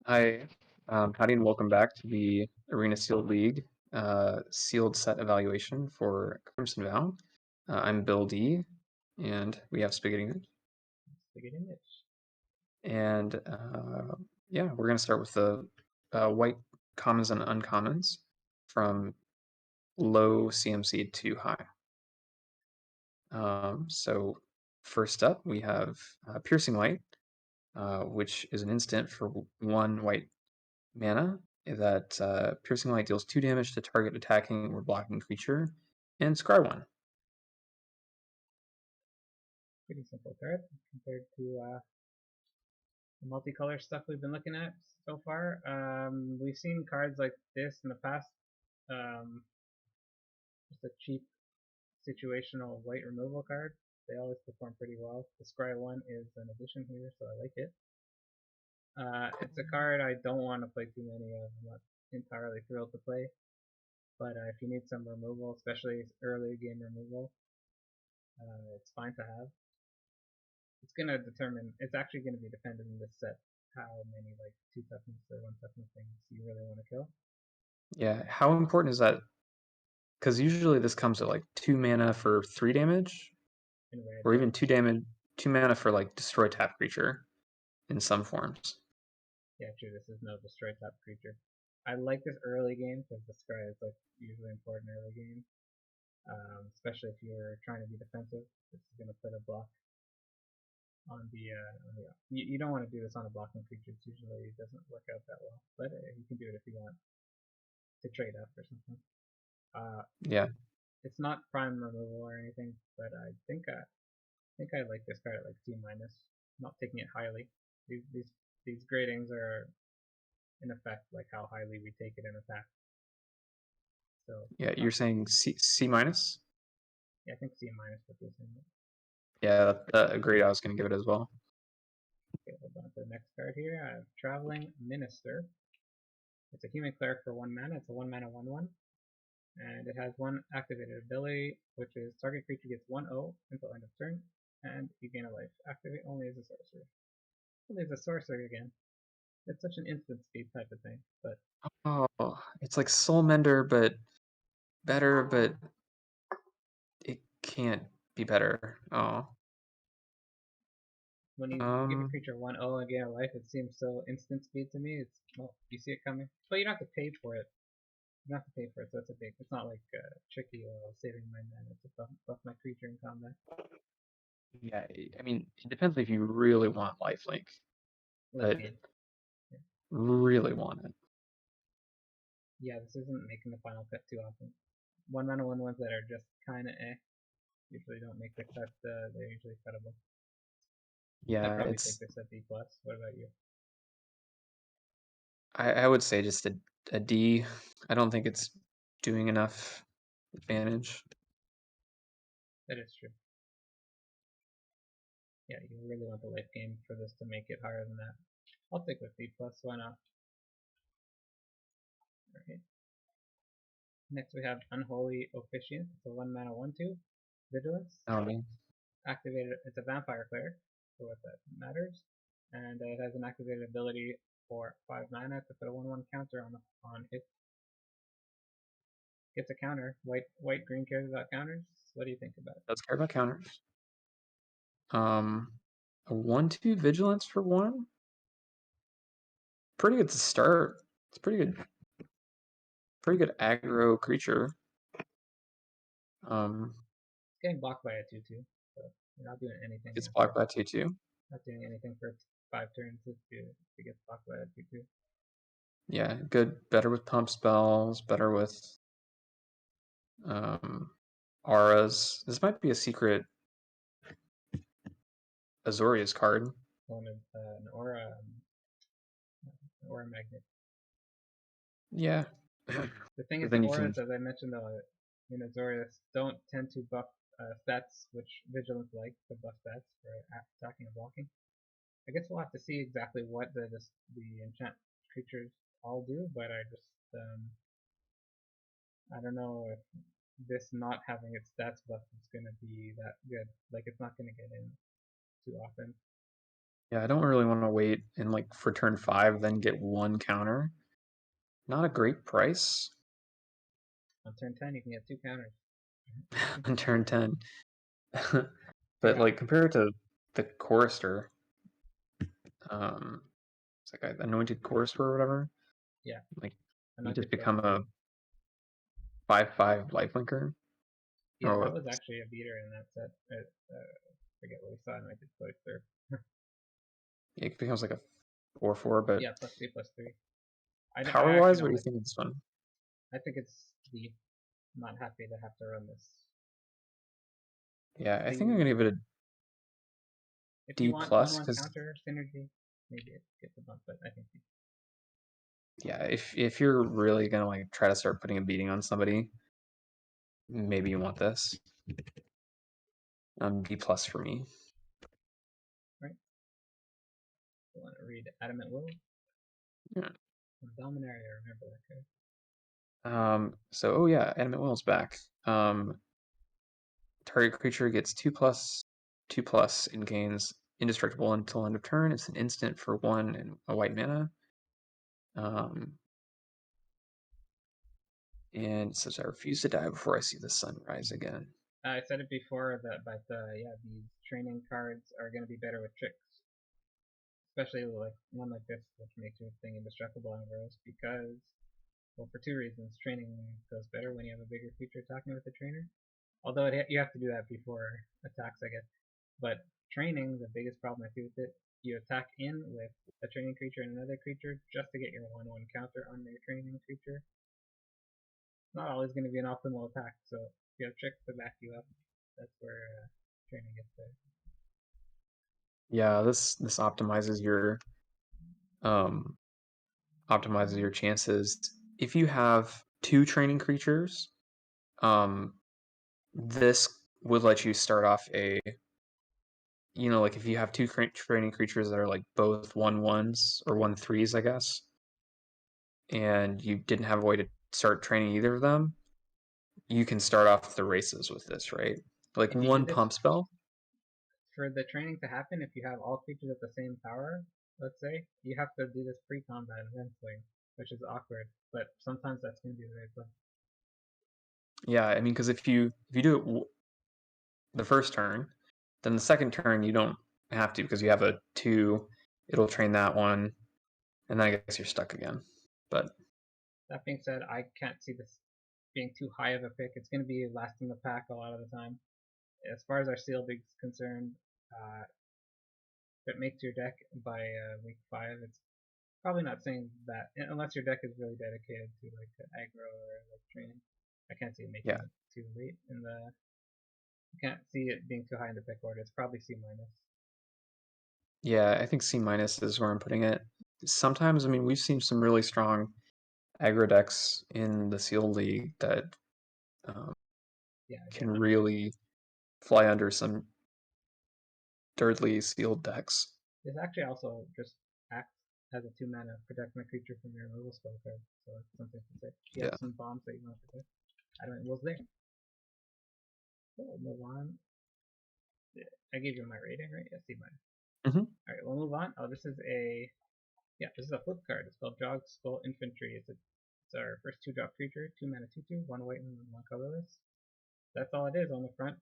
Hi, howdy, and welcome back to the Arena Sealed League sealed set evaluation for Crimson Vow. I'm Bill D, and we have SpaghettiMitch. SpaghettiMitch. And yeah, we're going to start with the white commons and uncommons from low CMC to high. So first up, we have Piercing Light, which is an instant for 1 white mana that Piercing Light deals 2 damage to target attacking or blocking creature, and scry 1. Pretty simple card compared to the multicolor stuff we've been looking at so far. We've seen cards like this in the past. Just a cheap situational white removal card. They always perform pretty well. The scry 1 is an addition here, so I like it. It's a card I don't want to play too many of. I'm not entirely thrilled to play. But if you need some removal, especially early game removal, it's fine to have. It's gonna determine. It's actually gonna be dependent on this set how many like 2 toughness or 1 toughness things you really want to kill. Yeah, how important is that? Because usually this comes at like 2 mana for 3 damage, In red, or yeah. even 2 mana for like destroy tap creature in some forms. Yeah, true. This is no destroy tap creature. I like this early game because the scry is like usually important early game. Especially if you're trying to be defensive. This is gonna put a block on the you don't want to do this on a blocking creature. It usually doesn't work out that well, but you can do it if you want to trade up or something. Yeah, It's not prime removal or anything, but I think I like this card at like C minus. Not taking it highly. These gradings are in effect like how highly we take it in attack. So yeah, you're saying C minus? yeah, I think C minus for this. Yeah, agreed. I was going to give it as well. Okay, hold on to the next card here. I have Traveling Minister. It's a human cleric for 1 mana. It's a 1 mana 1/1. And it has 1 activated ability, which is target creature gets 1/0 until end of turn, and you gain a life. Activate only as a sorcerer. Only as a sorcerer again. It's such an instant speed type of thing, but Oh, it's like Soul Mender, but better, but it can't be better. Oh. when you give a creature 1/0 and gain a life, it seems so instant speed to me. It's, well, you see it coming, but you don't have to pay for it. You don't have to pay for it, so it's a big. It's not like tricky or saving my mana to buff my creature in combat. Yeah, I mean, it depends if you really want lifelink, Late but game. Yeah. really want it. Yeah, this isn't making the final cut too often. 1 mana 1/1s that are just kind of usually don't make the cut. They're usually cuttable. I'd Yeah, probably take it's. this at B plus. What about you? I would say just a D. I don't think it's doing enough advantage. That is true. Yeah, you really want the life game for this to make it higher than that. I'll stick with B plus. Why not? Alright. Next we have Unholy Officiant. It's a 1 mana 1/2. Vigilance. I mean, Activated. It's a vampire cleric, so what that matters. And it has an activated ability for 5 mana to put a 1/1 counter on it. Gets a counter. White green cares about counters. What do you think about it? let's care about counters. A 1/2 vigilance for 1. Pretty good to start. It's pretty good. Pretty good aggro creature. It's getting blocked by a 2/2, so you're not doing anything. It's blocked by 2/2. Not doing anything for 5 turns if you get blocked by a 2/2. Yeah, good. Better with pump spells. Better with auras. This might be a secret Azorius card. One of an aura magnet. Yeah. The thing is, the Then you can. auras, as I mentioned though, in Azorius, don't tend to buff stats which Vigilance likes to buff stats for attacking and blocking. I guess we'll have to see exactly what the enchant creatures all do, but I don't know if this not having its stats buff is going to be that good. Like, it's not going to get in too often. Yeah, I don't really want to wait and like for turn 5, then get one counter. Not a great price On turn 10, you can get 2 counters. on turn 10. But Yeah, like compared to the chorister, it's like an anointed chorister or whatever. yeah. Like you just Anointed become Chorister. a 5/5 lifelinker. Yeah, that Or was actually a beater in that set. Forget what we saw Anointed Chorister. it becomes like a 4/4. But Yeah, +3/+3. I power actually wise, what don't do you like think it. of this one? I think it's the not happy to have to run this. Yeah, I think I'm The gonna give it a If you D want plus 1/1 because counter synergy, maybe it gets a bump, but I think yeah, if you're really gonna like try to start putting a beating on somebody, maybe you want this. D plus for me. right. You want to read Adamant Will? Yeah. Dominaria, I remember that card. So oh yeah, Animate Will's back. Target creature gets 2+2+ and gains indestructible until end of turn. It's an instant for 1 and a white mana. And it says I refuse to die before I see the sun rise again. I said it before that, but yeah, these training cards are going to be better with tricks, especially like one like this, which makes your thing indestructible on Rose, because well, for 2 reasons. Training goes better when you have a bigger creature attacking with a trainer, although you have to do that before attacks, I guess. But training, the biggest problem I see with it, you attack in with a training creature and another creature just to get your 1/1 counter on your training creature. It's not always going to be an optimal attack, so if you have tricks to back you up, that's where training gets there. Yeah, this um optimizes your chances. If you have 2 training creatures, um this would let you start off like if you have 2 training creatures that are like both 1/1s or 1/3s, I guess, and you didn't have a way to start training either of them, you can start off the races with this, right? Like If you do one this pump spell. for the training to happen, if you have all creatures at the same power, let's say, you have to do this pre-combat event swing, which is awkward, but sometimes that's going to be the right play. Yeah, I mean, because if you do it the first turn, then the second turn you don't have to because you have a 2. It'll train that one, and then I guess you're stuck again. But That being said, I can't see this being too high of a pick. It's going to be last in the pack a lot of the time. As far as our seal big is concerned, if it makes your deck by week 5, it's probably not saying that unless your deck is really dedicated to like aggro or like training. I can't see it making yeah, it too late in the. I can't see it being too high in the pick order. It's probably C minus. yeah, I think C minus is where I'm putting it. Sometimes, I mean, we've seen some really strong aggro decks in the Sealed League that um, Yeah, can again, really fly under some dirtly sealed decks. this actually also just acts as a 2 mana protect my creature from your removal spell card, so it's something to say. You Yeah. have some bombs that you want to protect. I don't know, was there. So we'll move on. I gave you my rating, right? Yeah, C minus. Mm-hmm. Alright, we'll move on. Oh, this is a flip card. It's called Jog Skull Infantry. It's our first 2-drop creature, 2 mana 2/2, 1 white and 1 colorless. That's all it is on the front,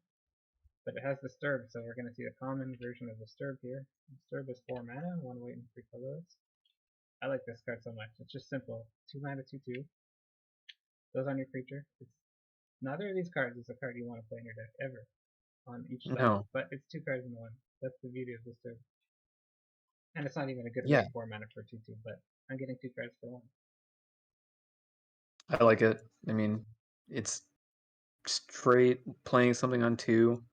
but it has Disturb, so we're going to see a common version of Disturb here. Disturb is 4 mana, 1 white and 3 colorless. I like this card so much. It's just simple. 2 mana 2/2. Goes on your creature. Neither of these cards is a card you want to play in your deck ever on each side, No. but it's 2 cards in one. That's the beauty of Disturb. And it's not even a good Yeah, rate 4 mana for 2/2, but I'm getting 2 cards for 1. I like it. I mean, it's straight playing something on 2.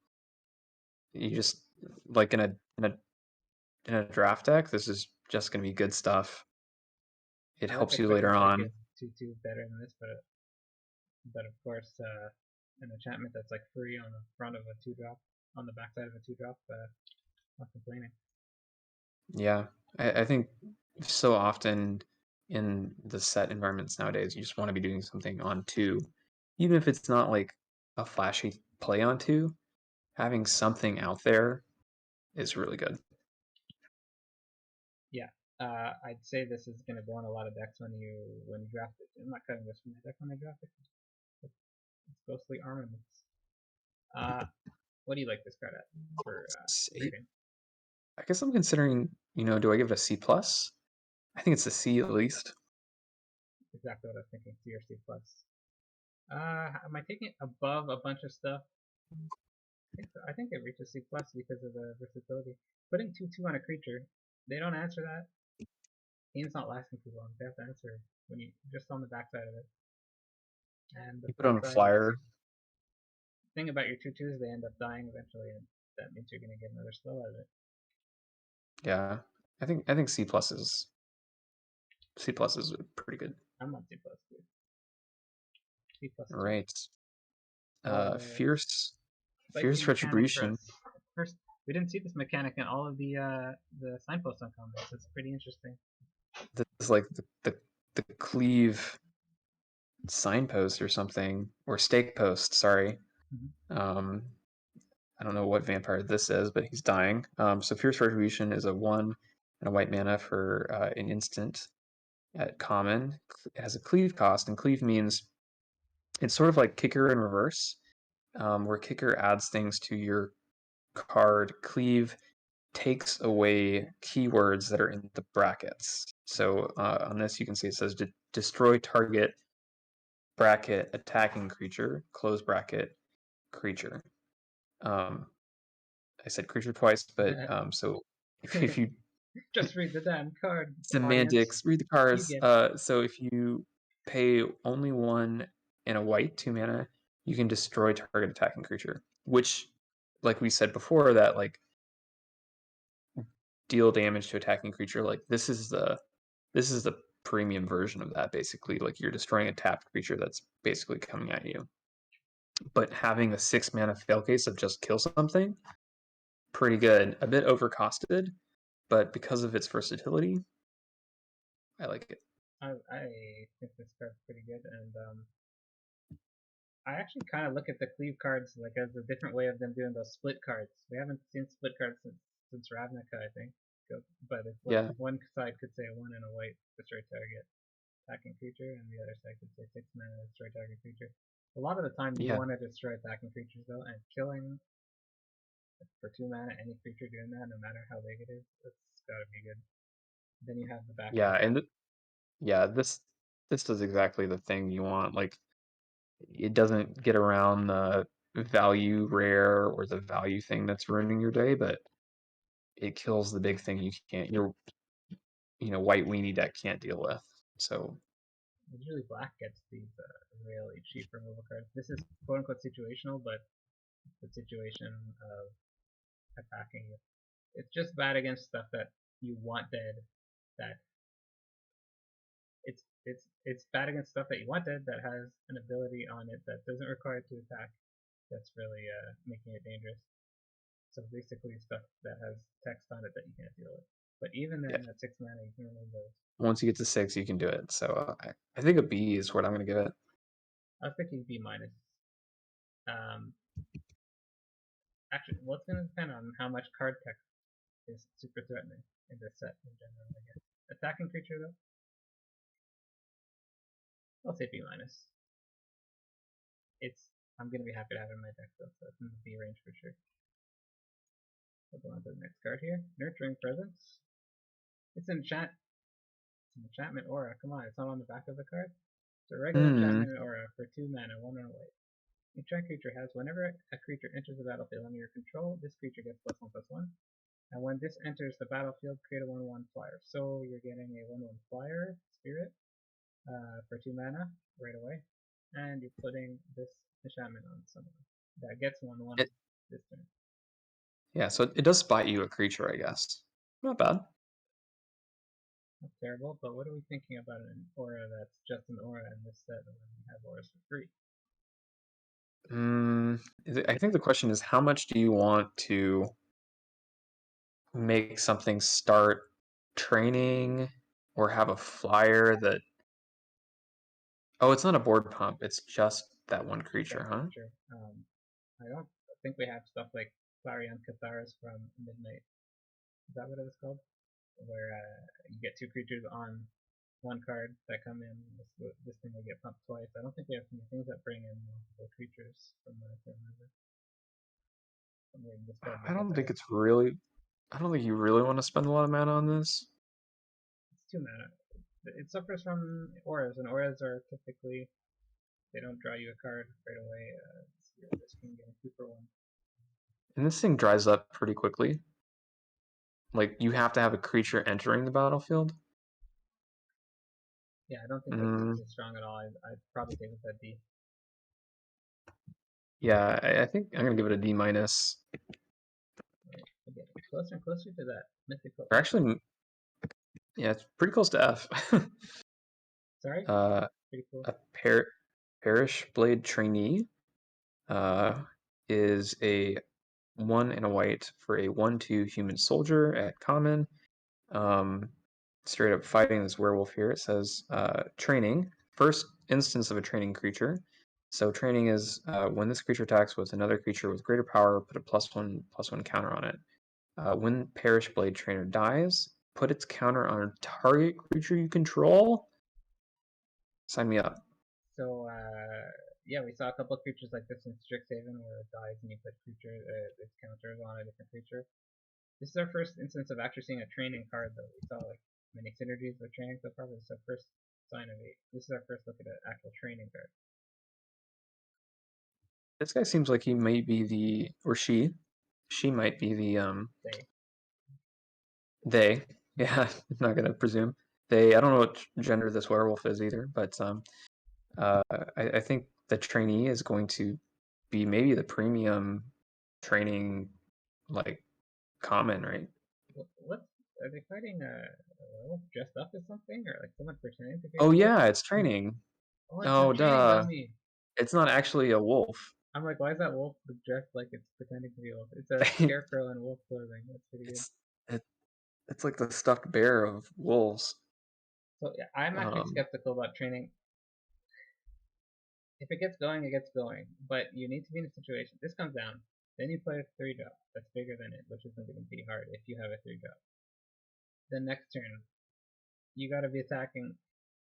You just like in a draft deck, this is just gonna be good stuff. It I like helps the you quick later attack on. is 2/2 better than this, but of course, an enchantment that's like free on the front of a 2-drop, on the backside of a 2-drop, not complaining. Yeah, I think so often in the set environments nowadays, you just want to be doing something on 2, even if it's not like a flashy play on 2. Having something out there is really good. Yeah. I'd say this is going to go on a lot of decks when you draft it. I'm not cutting this from my deck when I draft it. It's ghostly armaments. What do you like this card at for C. rating? I guess I'm considering, do I give it a C plus? I think it's a C at least. Exactly what I was thinking. C or C plus. Am I taking it above a bunch of stuff? I think so. I think it reaches C plus because of the versatility. Putting 2/2 on a creature, they don't answer that. Game's not lasting too long. They have to answer when you just on the backside of it. And the You put flip on a side is flyer. thing about your 2/2s, they end up dying eventually, and that means you're gonna get another spell out of it. Yeah, I think C plus is pretty good. I'm on C plus too. C plus All two. right. Oh, Fierce spiky mechanic retribution. first. First, we didn't see this mechanic in all of the signposts on commons. It's pretty interesting. This is like the cleave signpost or something, or stake post. Sorry. Mm-hmm. Um, I don't know what vampire this is, but he's dying. So Fierce Retribution is a 1 and a white mana for an instant at common. It has a cleave cost, and cleave means it's sort of like Kicker in reverse, where Kicker adds things to your card. Cleave takes away keywords that are in the brackets. So on this, you can see it says destroy target bracket attacking creature, close bracket creature. I said creature twice, but so if you Just read the damn card, audience. semantics, read the You cards. get it. So if you pay only 1 and a white, 2 mana, you can destroy target attacking creature, which, like we said before, that like deal damage to attacking creature. Like this is the premium version of that. Basically, like you're destroying a tapped creature that's basically coming at you. But having a 6 mana fail case of just kill something, pretty good. A bit overcosted, but because of its versatility, I like it. I think this card's pretty good, and I actually kind of look at the cleave cards like as a different way of them doing those split cards. We haven't seen split cards since Ravnica, I think. But it's like Yeah, one side could say one and a white destroy target attacking creature, and the other side could say 6 mana destroy target creature. A lot of the time, you yeah, want to destroy attacking creatures though, and killing for 2 mana any creature doing that, no matter how big it is, that's gotta be good. Then you have the yeah, backup. and yeah, this does exactly the thing you want. Like it doesn't get around the value rare or the value thing that's ruining your day, but it kills the big thing your white weenie deck can't deal with. So Usually black gets these really cheap removal cards. This is quote unquote situational, but the situation of attacking you. It's just bad against stuff that you want dead. That it's bad against stuff that you want dead that has an ability on it that doesn't require it to attack. That's really making it dangerous. So basically, stuff that has text on it that you can't deal with. But even yeah, then, at 6 mana, you can remove those. once you get to 6, you can do it. So I think a B is what I'm gonna give it. I was thinking B minus. Um, Actually, what's going to depend on how much card text is super threatening in this set in general, I guess. Attacking creature though, I'll say B minus. It's I'm gonna be happy to have it in my deck though, so it's in the B range for sure. We'll go on to the next card here. Nurturing Presence. It's an enchantment aura. Come on, it's not on the back of the card. It's a regular Hmm. enchantment aura for 2 mana, 1 and a white. Each creature has whenever a creature enters the battlefield under your control, this creature gets +1/+1. And when this enters the battlefield, create a 1/1 flyer. So you're getting a 1/1 flyer spirit for 2 mana right away, and you're putting this enchantment on someone that gets 1/1 It this turn. Yeah, so it does spot you a creature, I guess. Not bad. Not terrible, but what are we thinking about an aura that's just an aura in this set when we have auras for free? I think the question is how much do you want to make something start training or have a flyer that it's not a board pump, it's just that one Just creature, that huh? creature. I don't think we have stuff like Clarion Catharis from Midnight. Is that what it was called? where you get 2 creatures on 1 card that come in. This thing will get pumped twice. I don't think we have too many things that bring in multiple creatures from what I can remember. I don't think it's really. I don't think you really want to spend a lot of mana on this. It's 2 mana. It suffers from auras, and auras are typically, they don't draw you a card right away. You're risking getting 2 for 1. And this thing dries up pretty quickly. Like, you have to have a creature entering the battlefield. Yeah, I don't think this is strong at all. I'd probably take it at D. Yeah, I think I'm gonna give it a D minus. We're getting closer and closer to that mythical. Or actually, yeah, it's pretty close to F. Sorry? Pretty cool. A Parish Blade Trainee is a 1 and a white for a 1/2 human soldier at common. Straight up fighting this werewolf here. It says training. First instance of a training creature. So training is when this creature attacks with another creature with greater power, put a +1/+1 counter on it. When Parish Blade Trainer dies, put its counter on a target creature you control. Sign me up. So, yeah, we saw a couple of creatures like this in Strixhaven where it dies and you put its counters on a different creature. This is our first instance of actually seeing a training card, though. We saw like many synergies with training so far, but this is our first sign of it. This is our first look at an actual training card. This guy seems like he might be the, or she might be the they. Yeah, I'm not gonna presume. I don't know what gender this werewolf is either, but I think the trainee is going to be maybe the premium training, like, common, right? What are they fighting? Wolf dressed up as something, or like someone pretending to be a Oh wolf? yeah, it's training. Oh, it's Oh a training duh. dummy. It's not actually a wolf. I'm like, why is that wolf dressed like it's pretending to be a wolf? It's a scarecrow in wolf clothing. That's pretty good. It's like the stuffed bear of wolves. So yeah, I'm actually skeptical about training. If it gets going, it gets going. But you need to be in a situation. This comes down. Then you play a 3-drop that's bigger than it, which is going to be hard if you have a 3-drop. Then next turn, you got to be attacking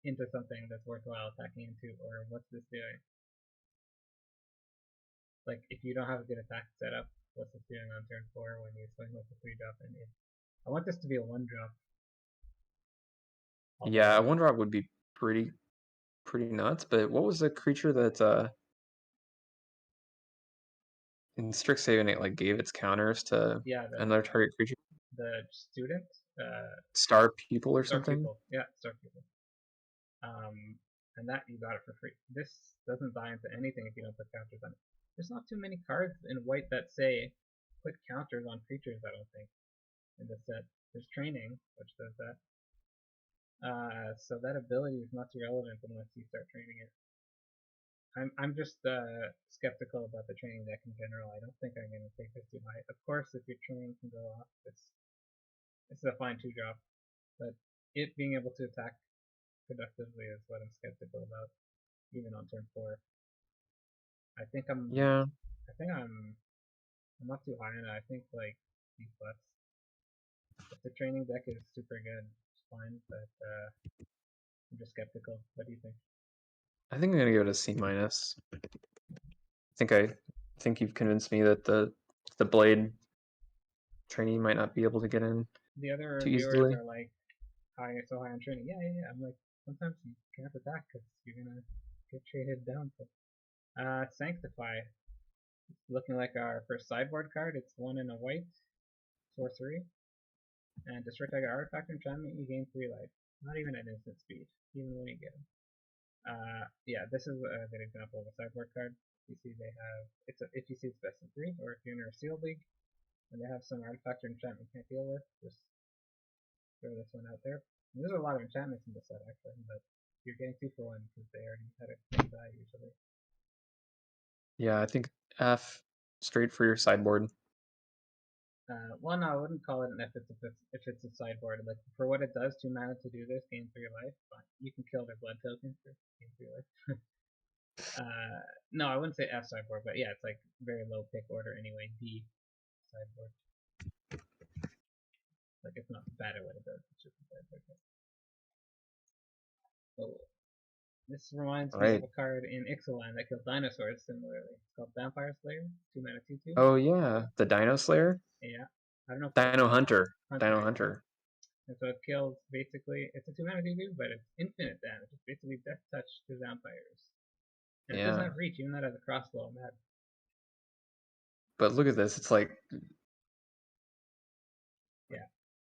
into something that's worthwhile attacking into, or what's this doing? Like, if you don't have a good attack set up, what's this doing on turn 4 when you swing with a 3-drop? And I want this to be a 1-drop. Yeah, a 1-drop would be pretty nuts. But what was the creature that in Strixhaven it like gave its counters to another target creature? The student? Star Pupil or Star something? Pupil. Yeah, Star Pupil. And that you got it for free. This doesn't die into anything if you don't put counters on it. There's not too many cards in white that say put counters on creatures, I don't think, in this set. There's training, which does that. So that ability is not too relevant unless you start training it. I'm just skeptical about the training deck in general. I don't think I'm going to take this too high. Of course, if your training can go off, this is a fine 2-drop. But it being able to attack productively is what I'm skeptical about, even on turn 4. I think I'm not too high on it. I think like B+. If the training deck is super good, it's fine, but I'm just skeptical. What do you think? I think I'm gonna give it a C minus. I think you've convinced me that the blade trainee might not be able to get in The other too reviewers easily. are like, so high on training. Yeah. I'm like, sometimes you can't attack because you're gonna get traded down. So, Sanctify. It's looking like our first sideboard card. It's 1 and a white, sorcery, and destroy target artifact enchantment. You gain 3 life. Not even at instant speed, even when you get them. Yeah, this is a good example of a sideboard card. You see they have, if you see it's best of 3, or if you're in a sealed league, and they have some artifact or enchantment you can't deal with, just throw this one out there. And there's a lot of enchantments in this set actually, but you're getting 2 for 1 because they already had a thing die usually. Yeah, I think F straight for your sideboard. Well, no, I wouldn't call it an F if it's a sideboard. Like, for what it does, 2 mana to do this, gain 3 life. Fine. You can kill their blood tokens for gain 3 life. No, I wouldn't say F sideboard, but yeah, it's like very low pick order anyway. D sideboard. Like, it's not bad at what it does. It's just bad. Okay. Oh, this reminds me of Right. a card in Ixalan that killed dinosaurs similarly. It's called Vampire Slayer. 2 mana 2/2. Oh yeah, the Dino Slayer, Yeah. I don't know if Dino Hunter, Hunter. Dino Yeah. Hunter. And so it kills basically. It's a 2 mana 2/2, but it's infinite damage. It's basically death touch to vampires. And it doesn't Yeah, have reach, even though it has a crossbow. I'm mad. but look at this. It's like Yeah.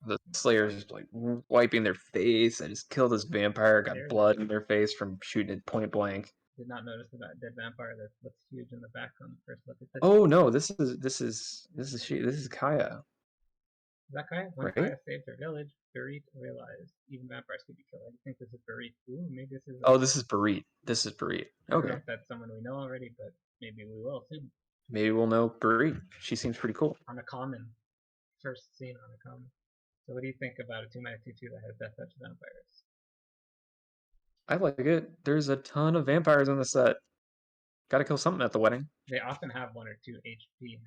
the Slayer's like wiping their face. I just killed this vampire. Got There's blood in their face from shooting it point blank. did not notice the dead vampire that looks huge in the back on the first look at this. Oh no, this is Kaya, Is that Kaya? When right? Kaya saved her village, Barit realized even vampires could be killed. I think this is Barit. Ooh, maybe this is Oh, this is Barit. This is Barit. I don't know Okay, if that's someone we know already, but maybe we will soon. maybe we'll know Barit. She seems pretty cool. On a common. First seen on a common. So what do you think about a 2 mana 2/2 that has death touch vampires? I like it. There's a ton of vampires in the set. Gotta kill something at the wedding. They often have 1 or 2 HP,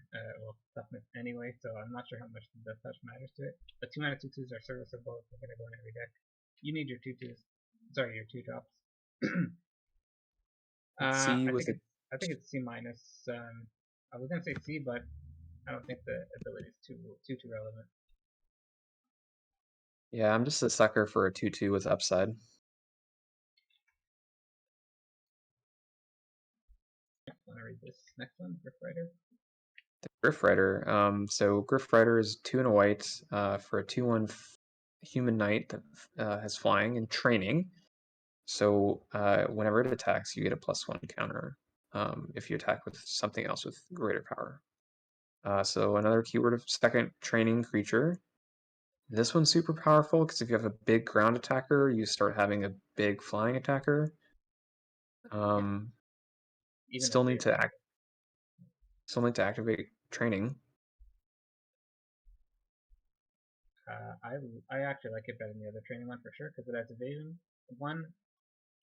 toughness anyway, so I'm not sure how much the death touch matters to it. But 2 mana 2/2s are serviceable if they're gonna go in every deck. You need your 2/2s. Sorry, your 2 drops. C with it. I think it's C minus. I was gonna say C, but I don't think the ability is too relevant. Yeah, I'm just a sucker for a 2/2 with upside. Want to read this next one, Griff Rider? The Griff Rider. So Griff Rider is 2 and a white for a 2/1 human knight that has flying and training. So whenever it attacks, you get a +1 counter if you attack with something else with greater power. So another keyword of second training creature. This one's super powerful because if you have a big ground attacker, you start having a big flying attacker. Yeah, Um, even a still 3 need to attack. still need to activate training. I actually like it better than the other training one for sure because it has evasion. One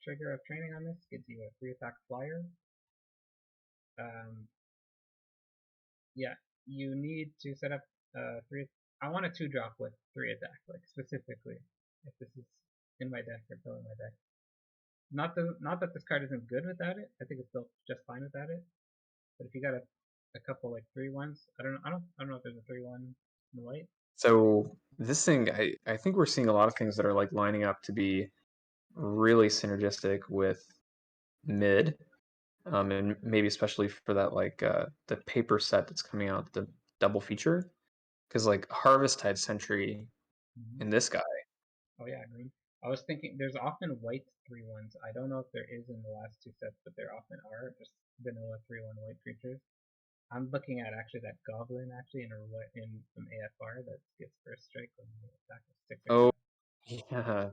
trigger of training on this gives you a 3 attack flyer. Yeah, you need to set up 3. I want a 2-drop with 3 attack, like specifically. If this is in my deck or still in my deck. Not that this card isn't good without it. I think it's still just fine without it. But if you got a couple like 3/1s, I don't know if there's a 3/1 in white. So this thing, I think we're seeing a lot of things that are like lining up to be really synergistic with mid, and maybe especially for that like the paper set that's coming out, the double feature, because like Harvest Tide Sentry Mm-hmm. in this guy. Oh yeah, green. I was thinking there's often white 3/1s. I don't know if there is in the last 2 sets, but there often are just vanilla 3/1 white creatures. I'm looking at actually that goblin actually in some AFR that gets first strike when you attack with 6 or Oh 7. yeah,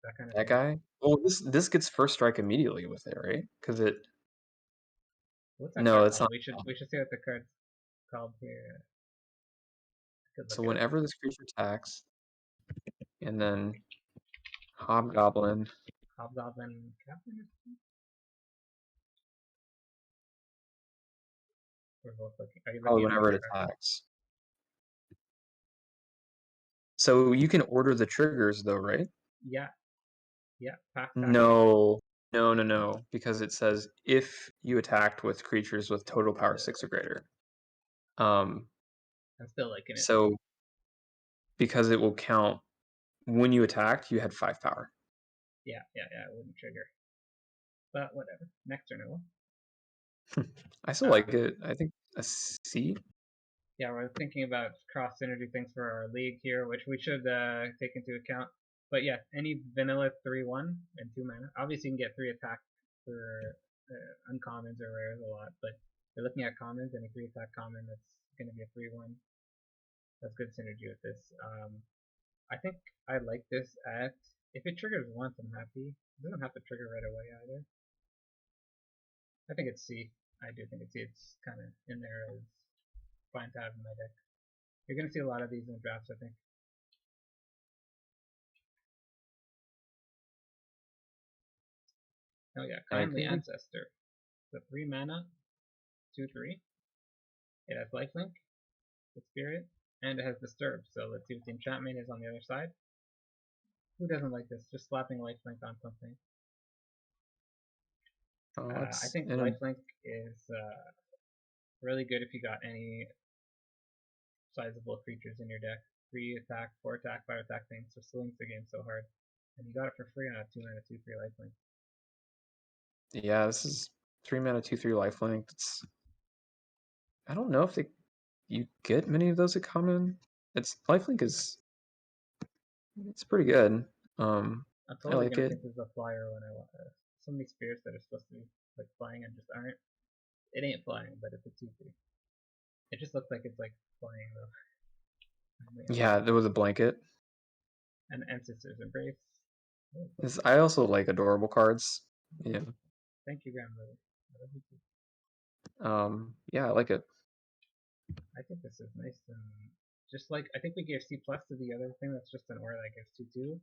That kind of that thing. guy. Well, this gets first strike immediately with it, right? Because it What's that no, card it's called? not. We should see what the card's called here. I could So look it up. whenever this creature attacks, and then Hobgoblin. Hobgoblin Captain. We're both looking. Are you Probably looking at whenever which it card? attacks. So you can order the triggers though, right? Yeah, yeah. Path tactics. No, no, because it says if you attacked with creatures with total power 6 or greater. Um, I'm still liking it. so because it will count when you attacked, you had 5 power. Yeah. It wouldn't trigger, but whatever. Next renewal. I still Uh, like it. I think a C. yeah, we're thinking about cross synergy things for our league here, which we should take into account. But yeah, any vanilla 3/1 and 2 mana. Obviously, you can get 3 attack for uncommons or rares a lot, but you're looking at commons and a 3 attack common that's going to be a 3/1. That's good synergy with this. I think I like this at if it triggers once, I'm happy. It doesn't have to trigger right away either. I think it's C. I do think it's C. It's kind of in there as fine to have in my deck. You're going to see a lot of these in drafts, I think. Oh yeah, I Kindly agree. Ancestor. The 3 mana, 2/3. It has lifelink, the spirit. And it has Disturb, so let's see what the enchantment is on the other side. Who doesn't like this? Just slapping lifelink on something. Oh, I it's think in a lifelink is really good if you got any sizable creatures in your deck. 3 attack, 4 attack, 5 attack things, so slings the game so hard. And you got it for free on a 2 mana 2/3 lifelink. yeah. This is 3 mana 2/3 lifelink. I don't know if you get many of those at common. It's lifelink is it's pretty good. I'm I totally like gonna it. think this is a flyer when I want so many spirits that are supposed to be like flying and just aren't. It ain't flying, but it's a 2/3. It just looks like it's like flying though. Yeah, there was a blanket. And Sister's Embrace. I also like adorable cards. Yeah. Thank you, grandmother. I love you too. Yeah, I like it. I think this is nice and just like I think we gave C plus to the other thing that's just an aura that gives 2/2.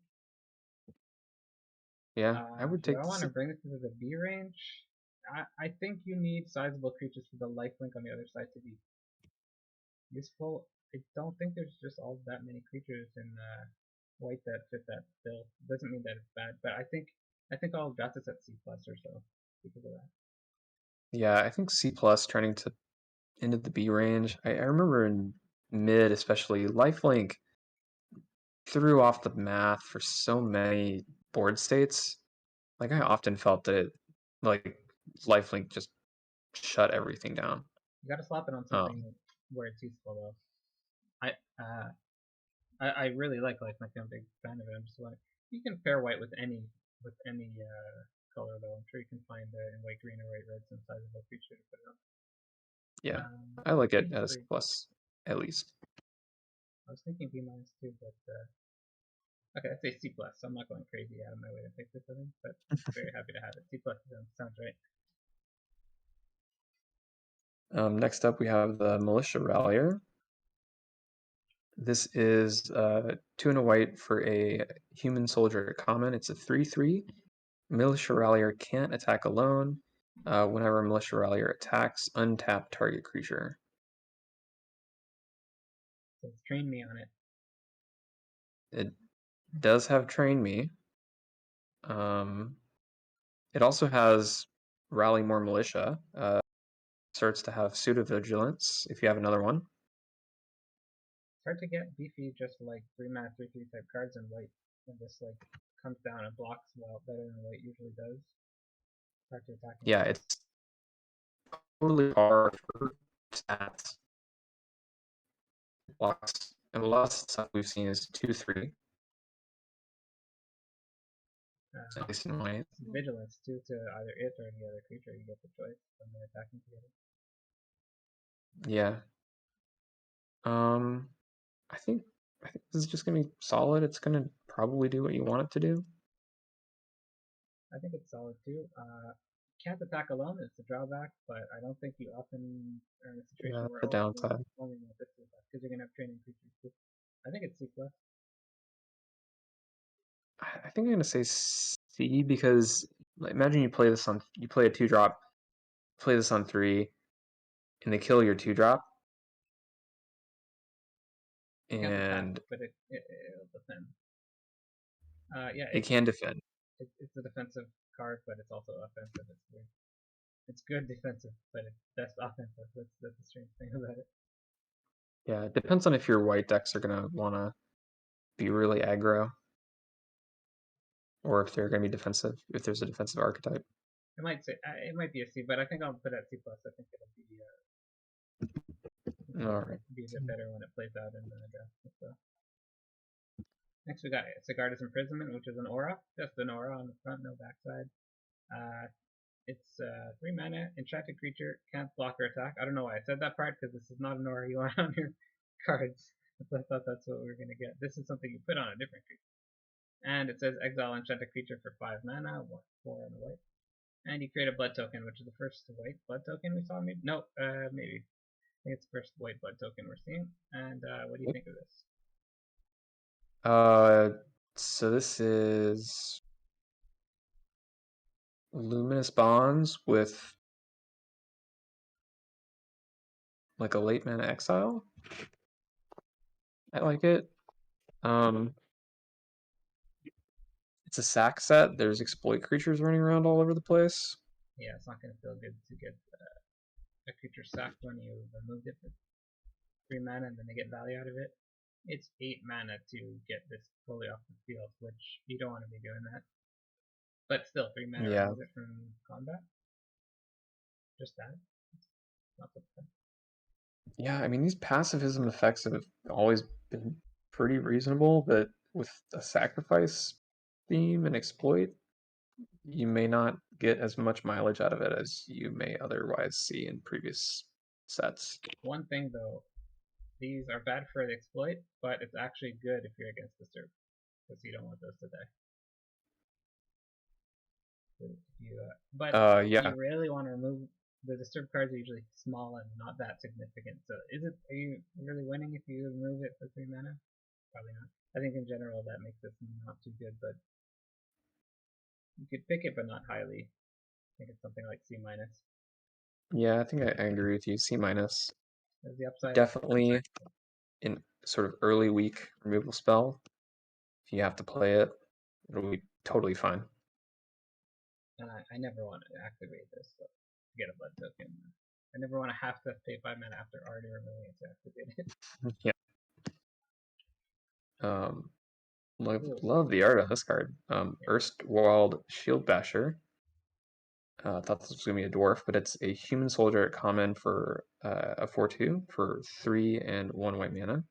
Yeah, I would Do take I want this. to bring this into the B range? I think you need sizable creatures for the lifelink on the other side to be useful. I don't think there's just all that many creatures in white that fit that bill. Doesn't mean that it's bad, but I think I'll draft this at C plus or so because of that. Yeah, I think C plus turning to into the B range. I remember in mid, especially, lifelink threw off the math for so many board states. Like I often felt that like lifelink just shut everything down. You gotta slap it on something Um, where it's useful though. I uh I really like lifelink. I'm a big fan of it. I'm just like you can pair white with any color though. I'm sure you can find in white green or white red some sizable feature to put it on. yeah, I like B it is at a C free. plus at least. I was thinking B minus too, but okay, I'd say C plus. So I'm not going crazy out of my way to pick this thing, but very happy to have it. C plus sounds right. Next up, we have the Militia Rallier. This is 2 and a white for a human soldier common. It's a 3/3. Militia Rallier can't attack alone. Whenever Militia Rallier attacks, untap target creature. So train me on it. It does have Train Me. It also has Rally More Militia. Starts to have Pseudo-Vigilance if you have another one. It's hard to get beefy just like 3 mana 3/3 type cards in white, and this like comes down and blocks well better than white usually does. Hard to attack in Yeah, color. it's totally hard for stats. Blocks. And the last stuff we've seen is 2/3, at least in white. Vigilance too to either it or the other creature. You get the choice when they're attacking together. Yeah. I think this is just gonna be solid. It's gonna probably do what you want it to do. I think it's solid too. Can't attack alone is the drawback, but I don't think you often are in a Yeah, situation where the downside. only want this because you're gonna have training creatures too. I think it's C plus. I think I'm gonna say C because like, imagine you play a 2-drop, play this on 3, and they kill your 2-drop, Can't attack, and but it'll defend. Yeah, it can defend. it's a defensive card, but it's also offensive. It's weird. It's good defensive, but it's best offensive. That's the strange thing about it. Yeah, it depends on if your white decks are gonna wanna be really aggro, or if they're gonna be defensive. If there's a defensive archetype. It might be a C, but I think I'll put it at C plus. I think All right. be a bit better when it plays out in the draft. So. Next we got Sigarda's Imprisonment, which is an aura, just an aura on the front, no backside. It's 3 mana, enchanted creature, can't block or attack. I don't know why I said that part because this is not an aura you want on your cards. I thought that's what we were gonna get. This is something you put on a different creature. And it says exile enchanted creature for 5 mana, 4 and a white. And you create a blood token, which is the first white blood token we saw. Maybe no, maybe. I think it's the first white blood token we're seeing. And what do you think of this? So this is Luminous Bonds with like a late mana exile. I like it. It's a sack set. There's exploit creatures running around all over the place. Yeah, it's not gonna feel good to get a creature sacked when you removed it for 3 mana and then they get value out of it. It's 8 mana to get this fully off the field, which you don't want to be doing that. But still, 3 mana Yeah. remove it from combat. Just that. Not so bad. Yeah, I mean, these pacifism effects have always been pretty reasonable, but with a sacrifice theme and exploit, you may not get as much mileage out of it as you may otherwise see in previous sets. One thing though, these are bad for the exploit, but it's actually good if you're against Disturb, because you don't want those to die. But Yeah. you really want to remove the Disturb cards are usually small and not that significant. So are you really winning if you remove it for 3 mana? Probably not. I think in general that makes this not too good, but you could pick it but not highly. I think it's something like C minus. Yeah, I think I agree with you. C minus. There's the upside. Definitely in sort of early week removal spell. If you have to play it, it'll be totally fine. And I never want to activate this to get a blood token. I never want to have to pay 5 mana after already removing it to activate it. Yeah. Love, Ooh, love the art on this card. Erstwald Shield Basher. Thought this was going to be a dwarf, but it's a human soldier at common for a 4/2 for 3 and 1 white mana.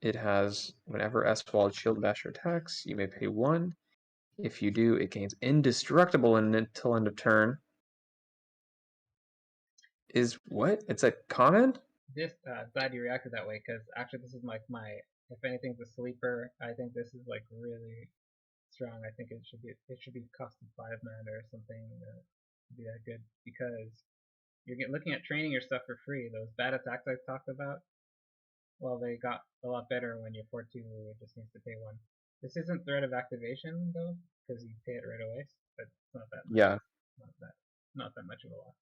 It has whenever Erstwald Shield Basher attacks, you may pay 1. If you do, it gains indestructible until end of turn. Is what? It's a common? this glad you reacted that way because actually this is like my if anything's a sleeper. I think this is like really strong. I think it should be costing 5 mana or something to be that good because looking at training your stuff for free. Those bad attacks I talked about, well, they got a lot better when your 4/2 just needs to pay 1. This isn't threat of activation though, because you pay it right away, but it's not that much. Yeah. Not that much of a loss.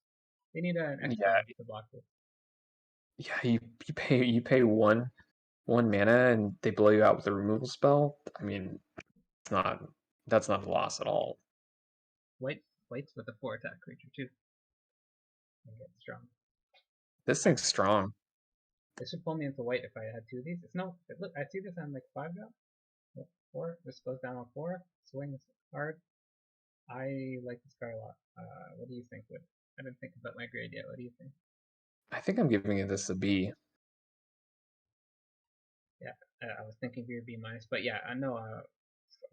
They need an Yeah. extra to block this. Yeah, you pay one mana and they blow you out with a removal spell. I mean, it's not that's not a loss at all. White's with a 4 attack creature too, and get strong. This I, thing's strong. this would pull me into white if I had 2 of these. It's no, look, I see this on like 5 drop. 4. This goes down on 4. Swings hard. I like this card a lot. What do you think? I didn't think about my grade yet. What do you think? I think I'm giving it this a B. Yeah, I was thinking B or B minus, but yeah, I know.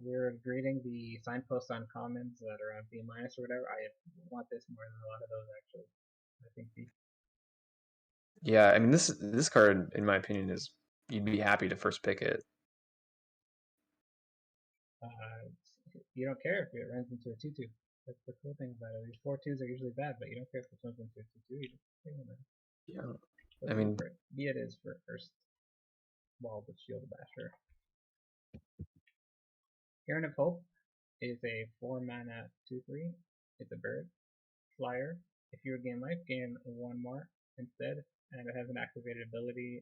We're grading the signposts on commons that are on B minus or whatever. I want this more than a lot of those actually. I think B. Yeah, I mean this card, in my opinion, is you'd be happy to first pick it. Uh, you don't care if it runs into a 2/2. That's the cool thing about it. These 4/2s are usually bad, but you don't care if it runs into a 2/2. You just play them. Yeah. So I B mean, for it. B it is for first wall with Shield Basher. Heron of Hope is a 4 mana 2/3. It's a bird. Flyer. If you gain life, gain 1 more instead, and it has an activated ability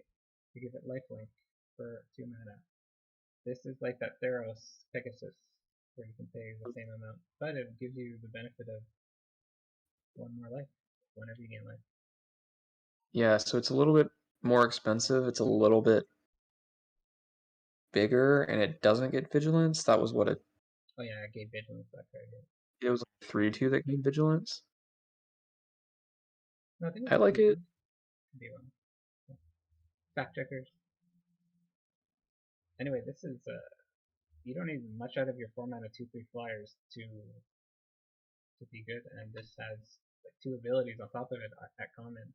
to give it lifelink for 2 mana. This is like that Theros Pegasus, where you can pay the same amount, but it gives you the benefit of 1 more life whenever you gain life. yeah, so it's a little bit more expensive. It's a little bit bigger and it doesn't get vigilance. That was what Oh yeah, I gave Vigilance that card. Yeah. it was like 3/2 that gave vigilance. No, I think it I was like 2/2. it. Could be wrong. Fact checkers. Anyway, this is you don't need much out of your 4 mana 2/3 flyers to be good, and this has like 2 abilities on top of it at common.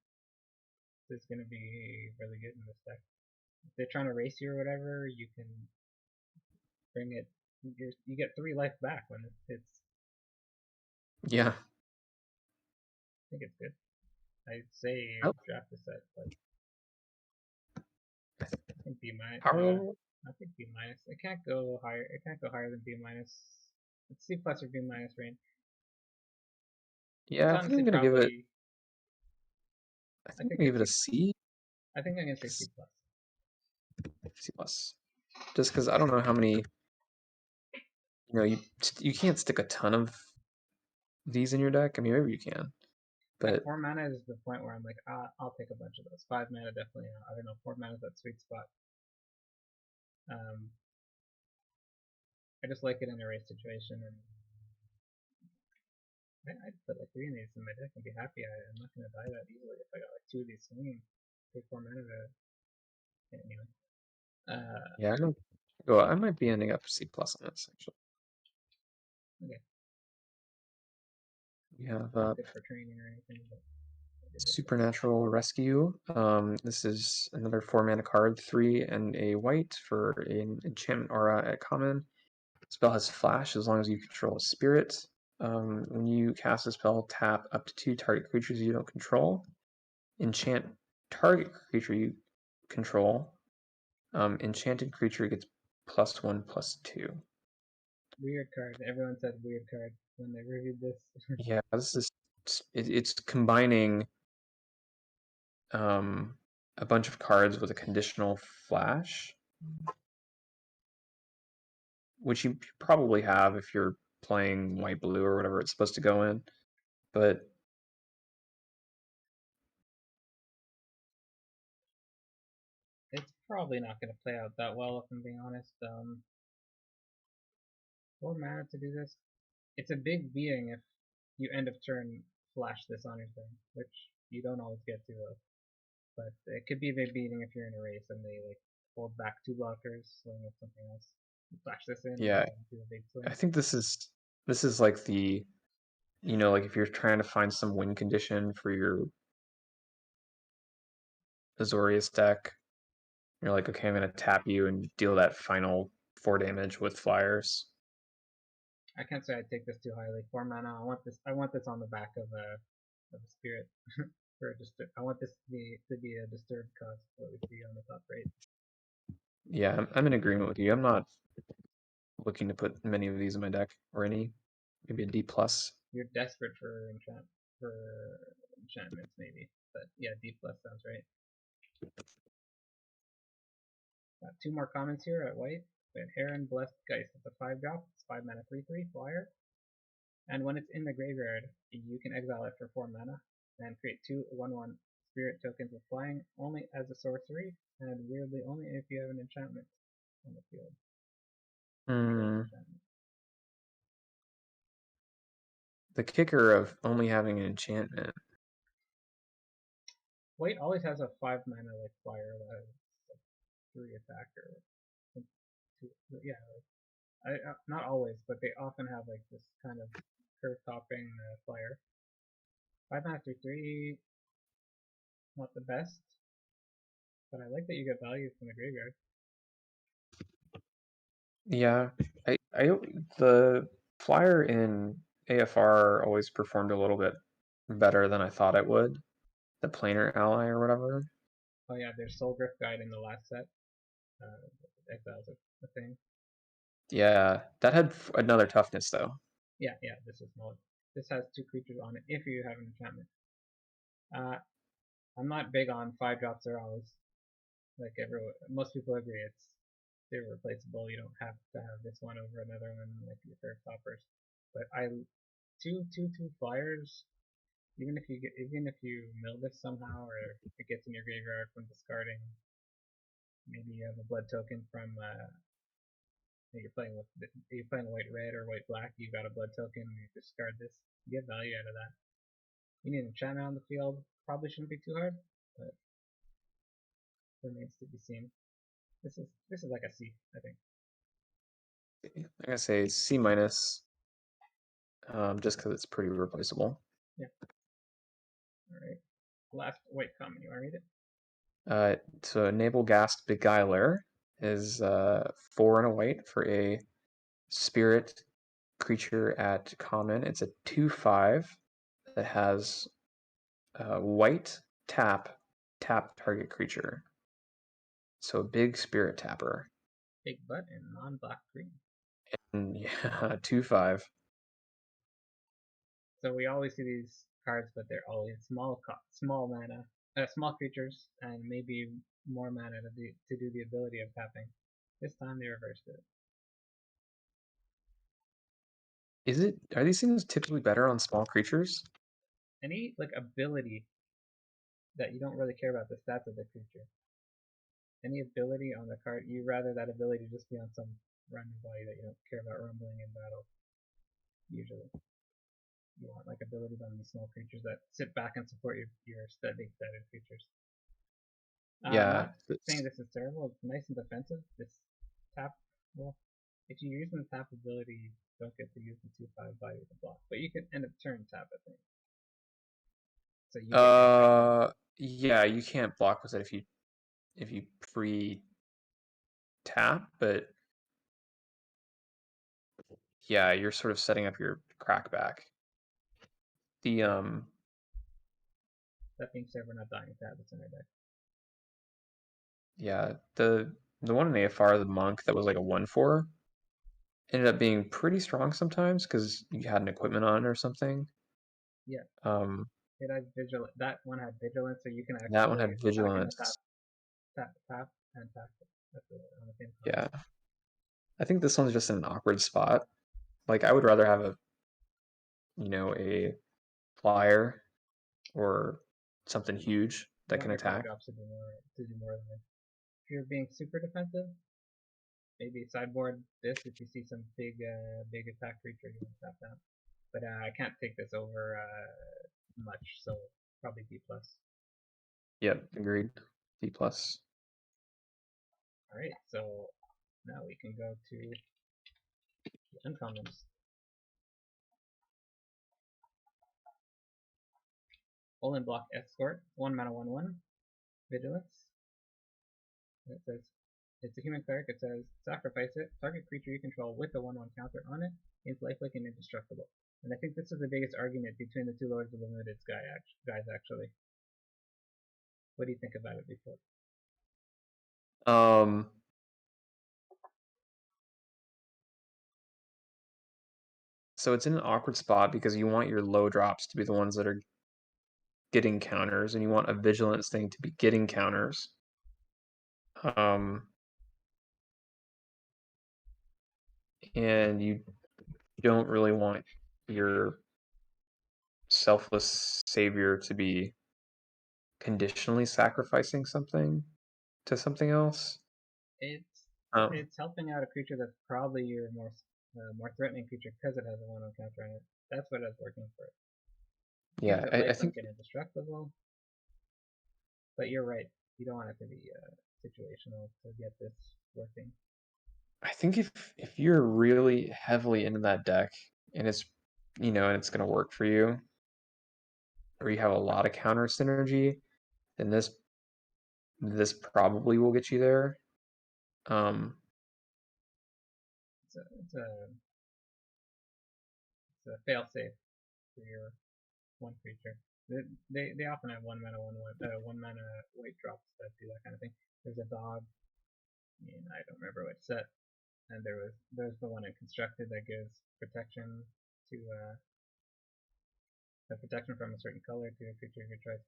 This is going to be really good in this deck. If they're trying to race you or whatever, you can bring it. You get 3 life back when it hits. Yeah. I think it's good. I'd say Oh, draft the set, but I think B minus. how I think B minus. It can't go higher. It can't go higher than B minus. It's C plus or B minus range. It's yeah, I think honestly I'm gonna give it probably. I I think I'm think gonna give it's it a C. C. I think I'm gonna say C plus. C plus. Just because I don't know how many. You can't stick a ton of these in your deck. I mean, maybe you can, At but 4 mana is the point where I'm like, I'll take a bunch of those. 5 mana definitely not. I don't know, 4 mana is that sweet spot. I just like it in a race situation, and I'd put like 3 of these in my deck and be happy. I'm not gonna die that easily if I got like 2 of these swinging. Take 4 mana to anyway. yeah, I don't go. I might be ending up C plus on this actually. Okay. We have Not good for training or anything, but Supernatural Rescue. This is another 4 mana card, 3 and a white for an enchantment aura at common. Spell has flash as long as you control a spirit. When you cast a spell, tap up to 2 target creatures you don't control. Enchant target creature you control. Enchanted creature gets +1/+2. weird card. Everyone said weird card when they reviewed this. Yeah, this is it's combining a bunch of cards with a conditional flash, which you probably have if you're playing white blue or whatever it's supposed to go in, but It's probably not going to play out that well, if I'm being honest. 4 mana to do this. It's a big beating if you end of turn flash this on your thing, which you don't always get to though. But it could be a big beating if you're in a race and they like hold back 2 blockers, swing with something else. You flash this in, yeah, do a big swing. I think this is like the like if you're trying to find some win condition for your Azorius deck, you're like, okay, I'm gonna tap you and deal that final 4 damage with flyers. I can't say I'd take this too highly. 4 mana. I want this on the back of a spirit. I want this to be a disturbed cost, what we see on the top right. Yeah, I'm in agreement with you. I'm not looking to put many of these in my deck, or any, maybe a D plus. You're desperate for enchantments maybe, but yeah, D plus sounds right. Got 2 more comments here at white. We have Heron Blessed Geist. It's a 5-drop. It's 5 mana 3/3 flyer. And when it's in the graveyard, you can exile it for 4 mana and create 2 1/1 spirit tokens with flying only as a sorcery, and weirdly only if you have an enchantment on the field. The kicker of only having an enchantment. White always has a 5 mana like flyer that has like 3 attack or 2, yeah. Not always, but they often have like this kind of curve topping flyer. 5 mana 3/3, not the best, but I like that you get value from the graveyard. Yeah, the flyer in AFR always performed a little bit better than I thought it would. The planar ally or whatever. Oh yeah, there's Soul Drift Guide in the last set. Exiles a thing. Yeah, that had another toughness though. Yeah, this is not. This has 2 creatures on it if you have an enchantment. I'm not big on 5-drops are always like most people agree they're replaceable. You don't have to have this one over another one like your third toppers. But two flyers, even if you mill this somehow or it gets in your graveyard from discarding, maybe you have a blood token from you're playing white red or white black, you got a blood token, you discard this, you get value out of that. You need an enchantment on the field, probably shouldn't be too hard, but remains to be seen. This is like a C, I think. I'm gonna say C minus, just because it's pretty replaceable. Yeah. All right. Last white comment. You want to read it? So Enable Ghast Beguiler is 4 and a white for a spirit creature at common. It's a 2/5 that has white tap target creature. So a big spirit tapper. Big butt and non-black green. And yeah, 2/5. So we always see these cards, but they're always small mana, small creatures, and maybe more mana to do the ability of tapping. This time they reversed it. Are these things typically better on small creatures? Any like ability that you don't really care about the stats of the creature. Any ability on the card, you rather that ability just be on some random body that you don't care about rumbling in battle. Usually, you want like abilities on these small creatures that sit back and support your steady creatures. Yeah, Not saying this is terrible. It's nice and defensive. This tap, well, if you use the tap ability, you don't get to use the 2/5 body to block, but you can end up turn tap, I think. So you get your tap. Yeah, you can't block with it if you pre tap, but yeah, you're sort of setting up your crackback. The That being said, we're not dying to have this in our deck. yeah, the one in AFR, the monk that was like a 1/4, ended up being pretty strong sometimes because you had an equipment on it or something. Yeah. Um, It had vigilance. That one had vigilance, so you can that one actually had attack and tap, vigilance. tap, and tap on the same time. Yeah, I think this one's just in an awkward spot. Like I would rather have a flyer or something huge You that want can your card attack. drops to do more than this. If you're being super defensive, maybe sideboard this if you see some big attack creature you want to tap down. But I can't take this over much, so probably B plus. Yep, agreed. D plus. All right, so now we can go to the uncommons. Olin block escort, 1 mana 1/1, vigilance. And it says it's a human cleric. It says sacrifice it. Target creature you control with a 1/1 counter on it is lifelink and indestructible. And I think this is the biggest argument between the two Lords of the Limited's guys actually. What do you think about it before? Um, so it's in an awkward spot because you want your low drops to be the ones that are getting counters, and you want a vigilance thing to be getting counters. And you don't really want your selfless savior to be conditionally sacrificing something to something else. It's Um, it's helping out a creature that's probably your more threatening creature because it has a 1/1 counter on it. That's what it's working for. It gives yeah, it I lifelink think and indestructible. But you're right. You don't want it to be situational to get this working. if you're really heavily into that deck and it's gonna work for you, or you have a lot of counter synergy, then this probably will get you there. Um, It's a fail safe for your one creature. They often have 1 mana 1 mana white drops that do that kind of thing. There's a dog I don't remember which set, and there's the one in constructed that gives protection to the protection from a certain color to a creature of your choice.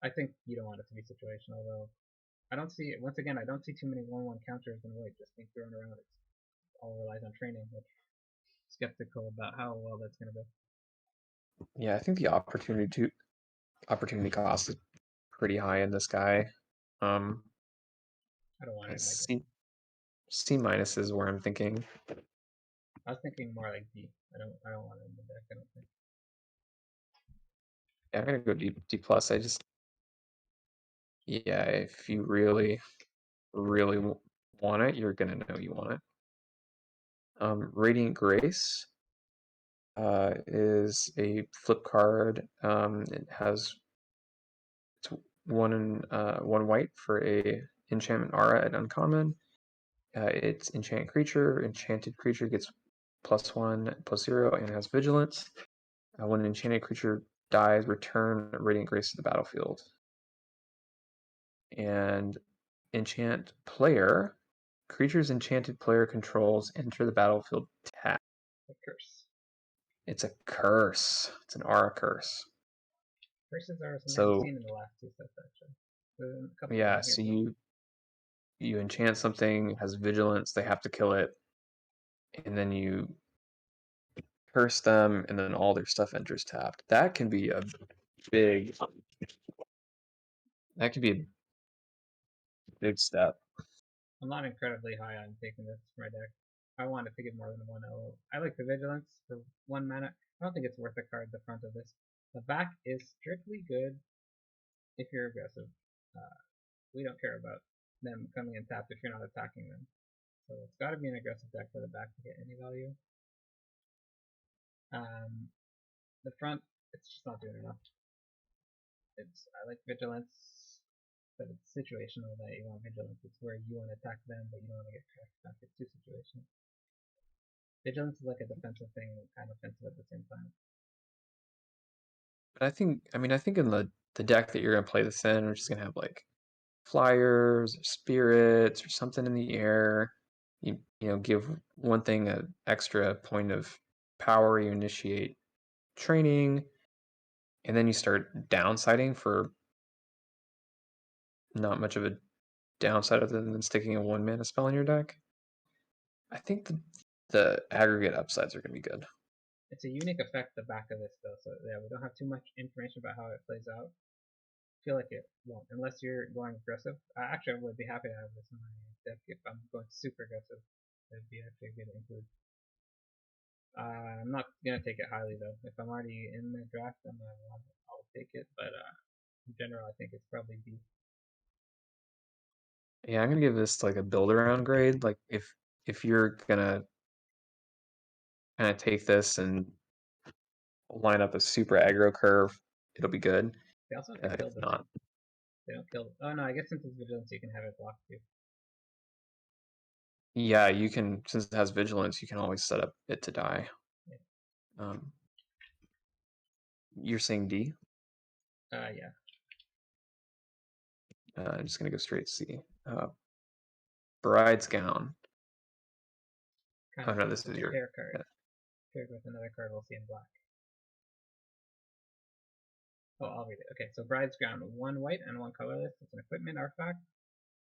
I think you don't want it to be situational though. I don't see once again I don't see too many 1/1 counters in white just being thrown around. It all relies on training, which I'm skeptical about how well that's gonna go. yeah, I think the opportunity cost is pretty high in this guy. Um, I don't want it in my deck. C minus is where I'm thinking. I was thinking more like D. I don't want it in the deck. I don't think. Yeah, I'm gonna go D plus. Yeah, if you really want it, you're gonna know you want it. Radiant Grace is a flip card. It has one white for a enchantment aura at uncommon. It's enchant creature. Enchanted creature gets +1/+0 and has vigilance. When an enchanted creature dies, return Radiant Grace to the battlefield. And enchant player. Creatures enchanted player controls enter the battlefield tapped. A curse. It's a curse. It's an aura curse. Curses are something we've So seen in the last two sets actually. There's a couple Yeah, down here so too. you enchant something, has vigilance, they have to kill it, and then you curse them, and then all their stuff enters tapped. Big that could be a big step. I'm not incredibly high on taking this for my deck. I wanted to get more than one O. I like the vigilance for 1 mana. I don't think it's worth a card the front of this. The back is strictly good if you're aggressive. Uh, we don't care about them coming in tapped if you're not attacking them. So it's got to be an aggressive deck for the back to get any value. The front, it's just not doing enough. I like vigilance, but it's situational that you want vigilance. It's where you want to attack them, but you don't want to get attacked. It's too situational. Vigilance is like a defensive thing, kind of offensive at the same time. But I think in the deck that you're gonna play this in, we're just gonna have like flyers or spirits or something in the air. You know, give one thing an extra point of power, you initiate training, and then you start downsiding for not much of a downside other than sticking a 1 mana spell in your deck. I think the aggregate upsides are gonna be good. It's a unique effect, the back of this, though, so yeah, we don't have too much information about how it plays out. I feel like it won't, unless you're going aggressive. Actually, I would be happy to have this in my deck if I'm going super aggressive. That'd be actually good to include. I'm not gonna take it highly though. If I'm already in the draft, then I'll take it. But in general, I think it's probably B. Yeah, I'm gonna give this like a build around grade. Like if you're gonna kind of take this and line up a super aggro curve, it'll be good. They also have to If kill the thing. not, They don't kill. Oh no, I guess since it's vigilance, you can have it blocked too. yeah, you can, since it has vigilance, you can always set up it to die. Yeah. Um, you're saying D? Yeah. I'm just gonna go straight C. Bride's Gown. Kind Oh of no, cool. this is It's a your. pair card Yeah. paired with another card we'll see in black. Oh, I'll read it. Okay, so Bride's Ground, 1 white and 1 colorless. It's an equipment artifact.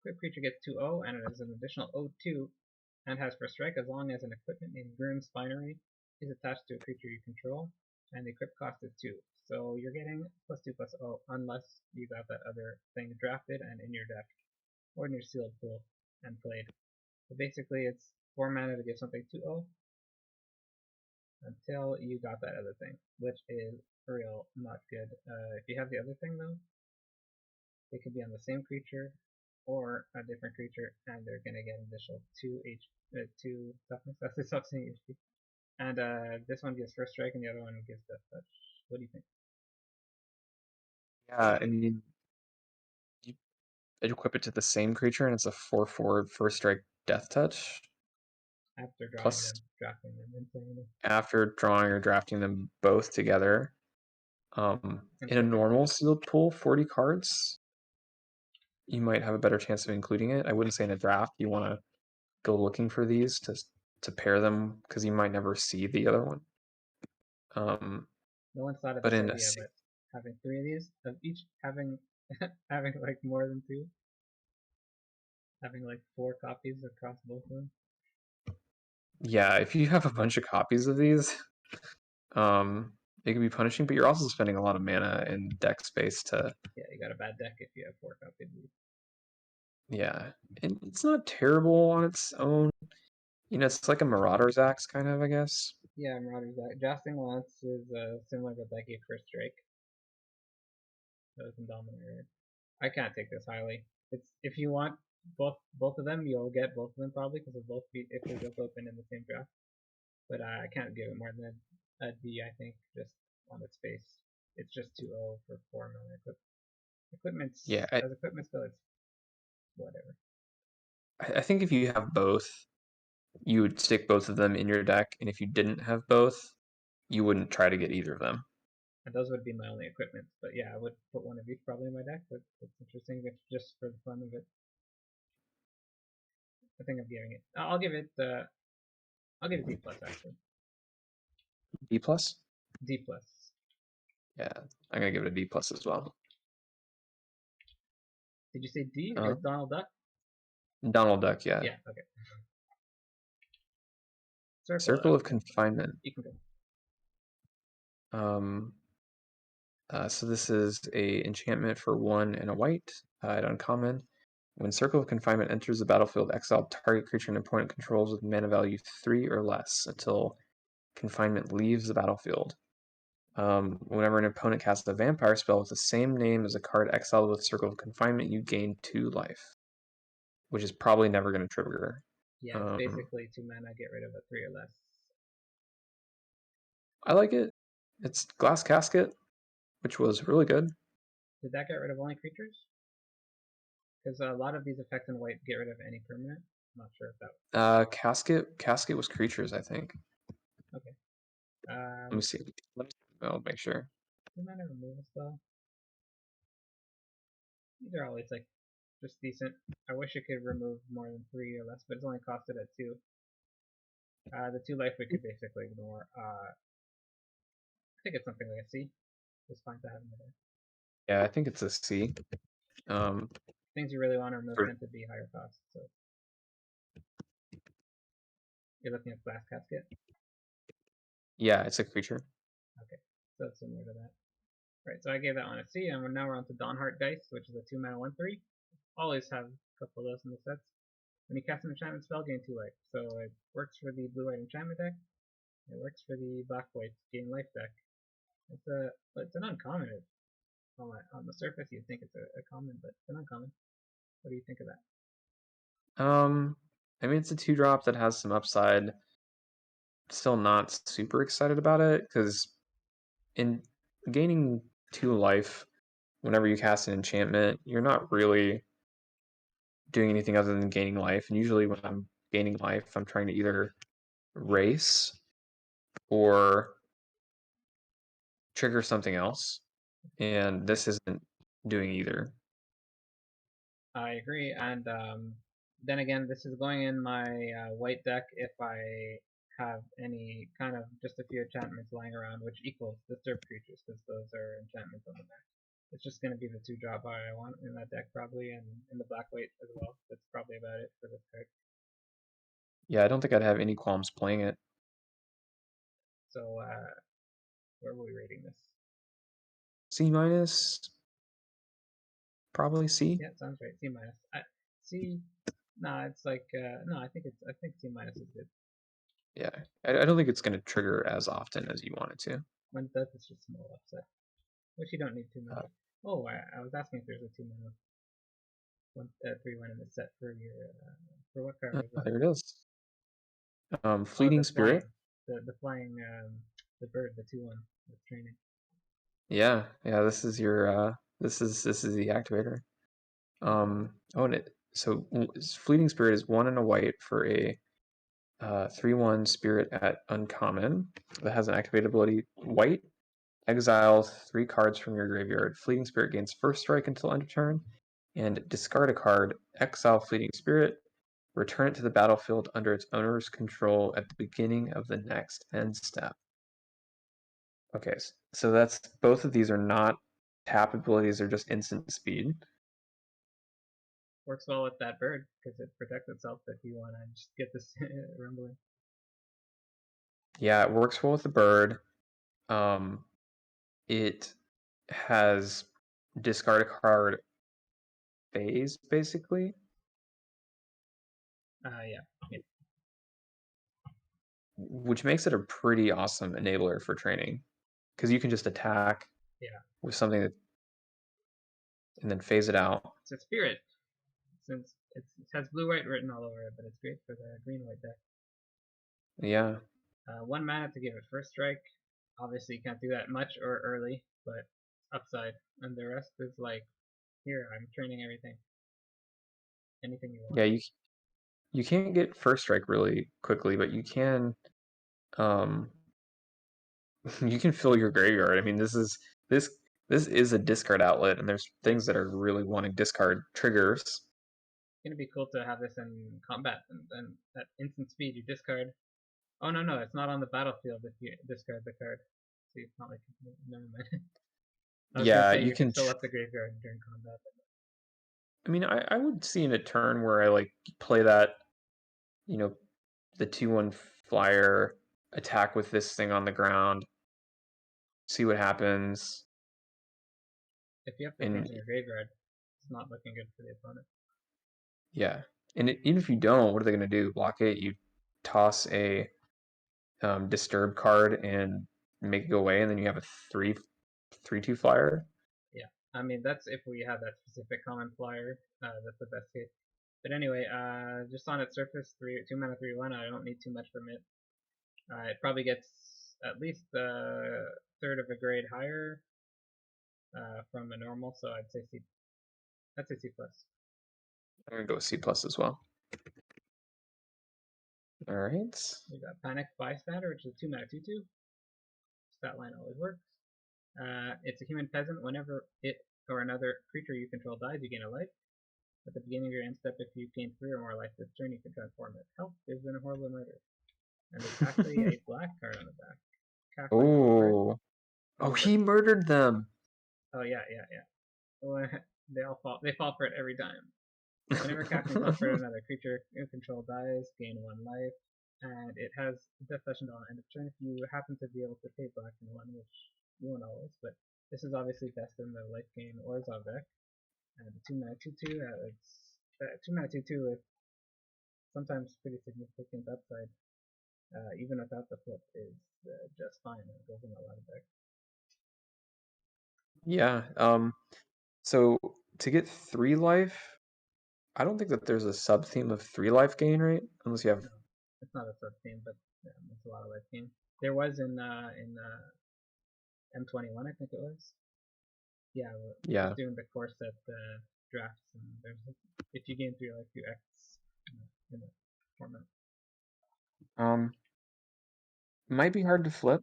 Equipped creature gets 2/0, and it has an additional 0/2, and has first strike as long as an equipment named Grim's Finery is attached to a creature you control, and the equip cost is 2. So you're getting +2/+0 unless you got that other thing drafted and in your deck, or in your sealed pool, and played. So basically it's 4 mana to give something 2/0 until you got that other thing, which is real not good. If you have the other thing though, they could be on the same creature or a different creature, and they're gonna get an additional 2 toughness. That's the substance HP. And this one gives first strike, and the other one gives death touch. What do you think? Yeah, I mean, you equip it to the same creature, and it's a 4/4 first strike death touch. After drawing Plus, them, drafting them, and playing them, after drawing or drafting them both together, and in a flipping. normal sealed pool, 40 cards, you might have a better chance of including it. I wouldn't say in a draft you want to go looking for these to pair them because you might never see the other one. No one's thought of But this in a idea, but having 3 of these, of each having having like more than 2, having like 4 copies across both of them. yeah, if you have a bunch of copies of these, it can be punishing, but you're also spending a lot of mana and deck space to. Yeah, you got a bad deck if you have 4 copies of these. Yeah, and it's not terrible on its own. You know, it's like a Marauder's Axe kind of, I guess. Yeah, Marauders. Jousting Lance is similar, but that gave first strike. That was in Dominator. I can't take this highly. It's if you want both of them, you'll get both of them probably because they'll both be if they both open in the same draft. But I can't give it more than a D. I think just on its face. It's just 2/0 for 4 mana. Yeah, As equipment skill, it's whatever. I think if you have both, you would stick both of them in your deck, and if you didn't have both, you wouldn't try to get either of them. And those would be my only equipment. But yeah, I would put one of each probably in my deck. But it's interesting. It's just for the fun of it. I think I'm giving it. I'll give it. I'll give it D plus actually. D plus? D plus. Yeah, I'm gonna give it a D plus as well. Did you say D or Donald Duck? Donald Duck, yeah. Yeah, okay. Circle of Confinement. You can go. So this is a enchantment for 1 and a white at uncommon. When Circle of Confinement enters the battlefield, exile target creature an opponent controls with mana value 3 or less until Confinement leaves the battlefield. Whenever an opponent casts a vampire spell with the same name as a card exiled with Circle of Confinement, you gain 2 life, which is probably never going to trigger. Yeah, it's basically 2 mana, get rid of a 3 or less. I like it. It's Glass Casket, which was really good. Did that get rid of only creatures? Because a lot of these effects in white get rid of any permanent. I'm not sure if that. Casket was creatures, I think. Okay. Let me see. I'll make sure. 2 mana removal spell. These are always like just decent. I wish it could remove more than 3 or less, but it's only costed at 2. The 2 life we could basically ignore. I think it's something like a C. Just fine to have in there. Yeah, I think it's a C. Things you really want to remove tend to be higher cost. So you're looking at Glass Casket. Yeah, it's a creature. Okay, so it's similar to that. Right, so I gave that one a C, and now we're on to Dawnheart Dice, which is a 2 mana 1/3. Always have a couple of those in the sets. When you cast an enchantment spell, gain 2 life. So it works for the blue-white enchantment deck. It works for the black-white gain life deck. It's an uncommon. On the surface, you'd think it's a common, but it's an uncommon. What do you think of that? I mean, it's a 2-drop that has some upside. Still not super excited about it because in gaining 2 life whenever you cast an enchantment, you're not really doing anything other than gaining life. And usually when I'm gaining life, I'm trying to either race or trigger something else. And this isn't doing either. I agree, and then again, this is going in my white deck if I have any kind of just a few enchantments lying around, which equals disturb creatures, because those are enchantments on the back. It's just going to be the 2-drop I want in that deck probably, and in the black-white as well. That's probably about it for this card. Yeah, I don't think I'd have any qualms playing it. So, where were we rating this? C minus, probably C. Yeah, sounds right. C minus. C. No, it's like no. I think C minus is good. Yeah, I don't think it's going to trigger as often as you want it to. When it does, it's just small upset. Which you don't need 2 mana. Oh, I was asking if there's a 2 mana 3/1 in the set for your for what card was that? There it is. Fleeting Spirit. The flying the bird, the 2/1 with training. Yeah. This is your this is the activator. So Fleeting Spirit is 1 and a white for a 3/1 spirit at uncommon that has an activated ability. White, exile 3 cards from your graveyard. Fleeting Spirit gains first strike until end of turn, and discard a card. Exile Fleeting Spirit. Return it to the battlefield under its owner's control at the beginning of the next end step. Okay, so that's both of these are not tap abilities; they're just instant speed. Works well with that bird because it protects itself if you want to just get this rumbling. Yeah, it works well with the bird. It has discard a card phase, basically. Yeah. Which makes it a pretty awesome enabler for training. Because you can just attack with something that and then phase it out. It's a spirit. Since it has blue-white written all over it, but it's great for the green-white deck. Yeah. 1 mana to give it first strike. Obviously, you can't do that much or early, but upside. And the rest is like, here, I'm training everything. Anything you want. Yeah, you can't get first strike really quickly, but you can you can fill your graveyard. I mean, this is a discard outlet, and there's things that are really wanting discard triggers. It's gonna be cool to have this in combat, and then that instant speed you discard. Oh no, it's not on the battlefield if you discard the card. See, it's not like never mind. I was gonna say you can fill up the graveyard during combat. I mean, I would see in a turn where I like play that, you know, the 2/1 flyer, attack with this thing on the ground, see what happens, If you have the things and in your graveyard, it's not looking good for the opponent. yeah. And even if you don't, what are they going to do? Block it? You toss a disturb card and make it go away, and then you have a 3/2 flyer. Yeah, I mean that's if we have that specific common flyer. That's the best case. But anyway, just on its surface, 2 mana 3/1. I don't need too much from it. It probably gets at least a third of a grade higher from a normal, so I'd say C. I'd say C plus. I'm gonna go with C plus as well. All right. We got Panic Bystander, which is a 2 mana 2/2. Stat line always works. It's a human peasant. Whenever it or another creature you control dies, you gain a life. At the beginning of your end step, if you gain 3 or more life this turn, you can transform it. Help, there's been a horrible murder. And there's actually a black card on the back. Cackling Culprit. Oh, oh, Oh, he murdered them. oh yeah, yeah, yeah. Well, they all fall. They fall for it every time. Whenever Cackling Culprit or another creature you control dies, gain 1 life. And it has Death Session on end of turn if you happen to be able to pay black and 1, which you won't always, but this is obviously best in the life gain or Zav deck. And the 2 mana 2/2, it's 2 mana 2/2 with sometimes pretty significant upside, even without the flip, is just fine. It goes in a lot of decks. Yeah. So to get 3 life, I don't think that there's a sub theme of 3 life gain, right? Unless you have. No, it's not a sub theme, but it's a lot of life gain. There was in M21, I think it was. Yeah, I was Yeah. doing the core set drafts, and there's if you gain 3 life, you X in the format. Um, might be hard to flip.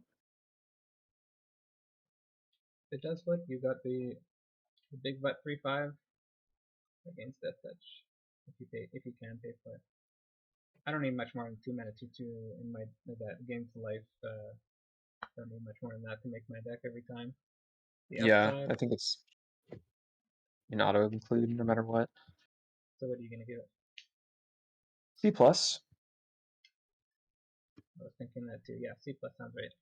It does flip. You got the big butt 3/5 against Death Touch if you can pay for it. I don't need much more than 2 mana 2/2 in my that gains life. I don't need much more than that to make my deck every time. The Yeah, upside. I think it's an auto include no matter what. So what are you gonna give it? C plus. I was thinking that too. Yeah, C plus sounds right.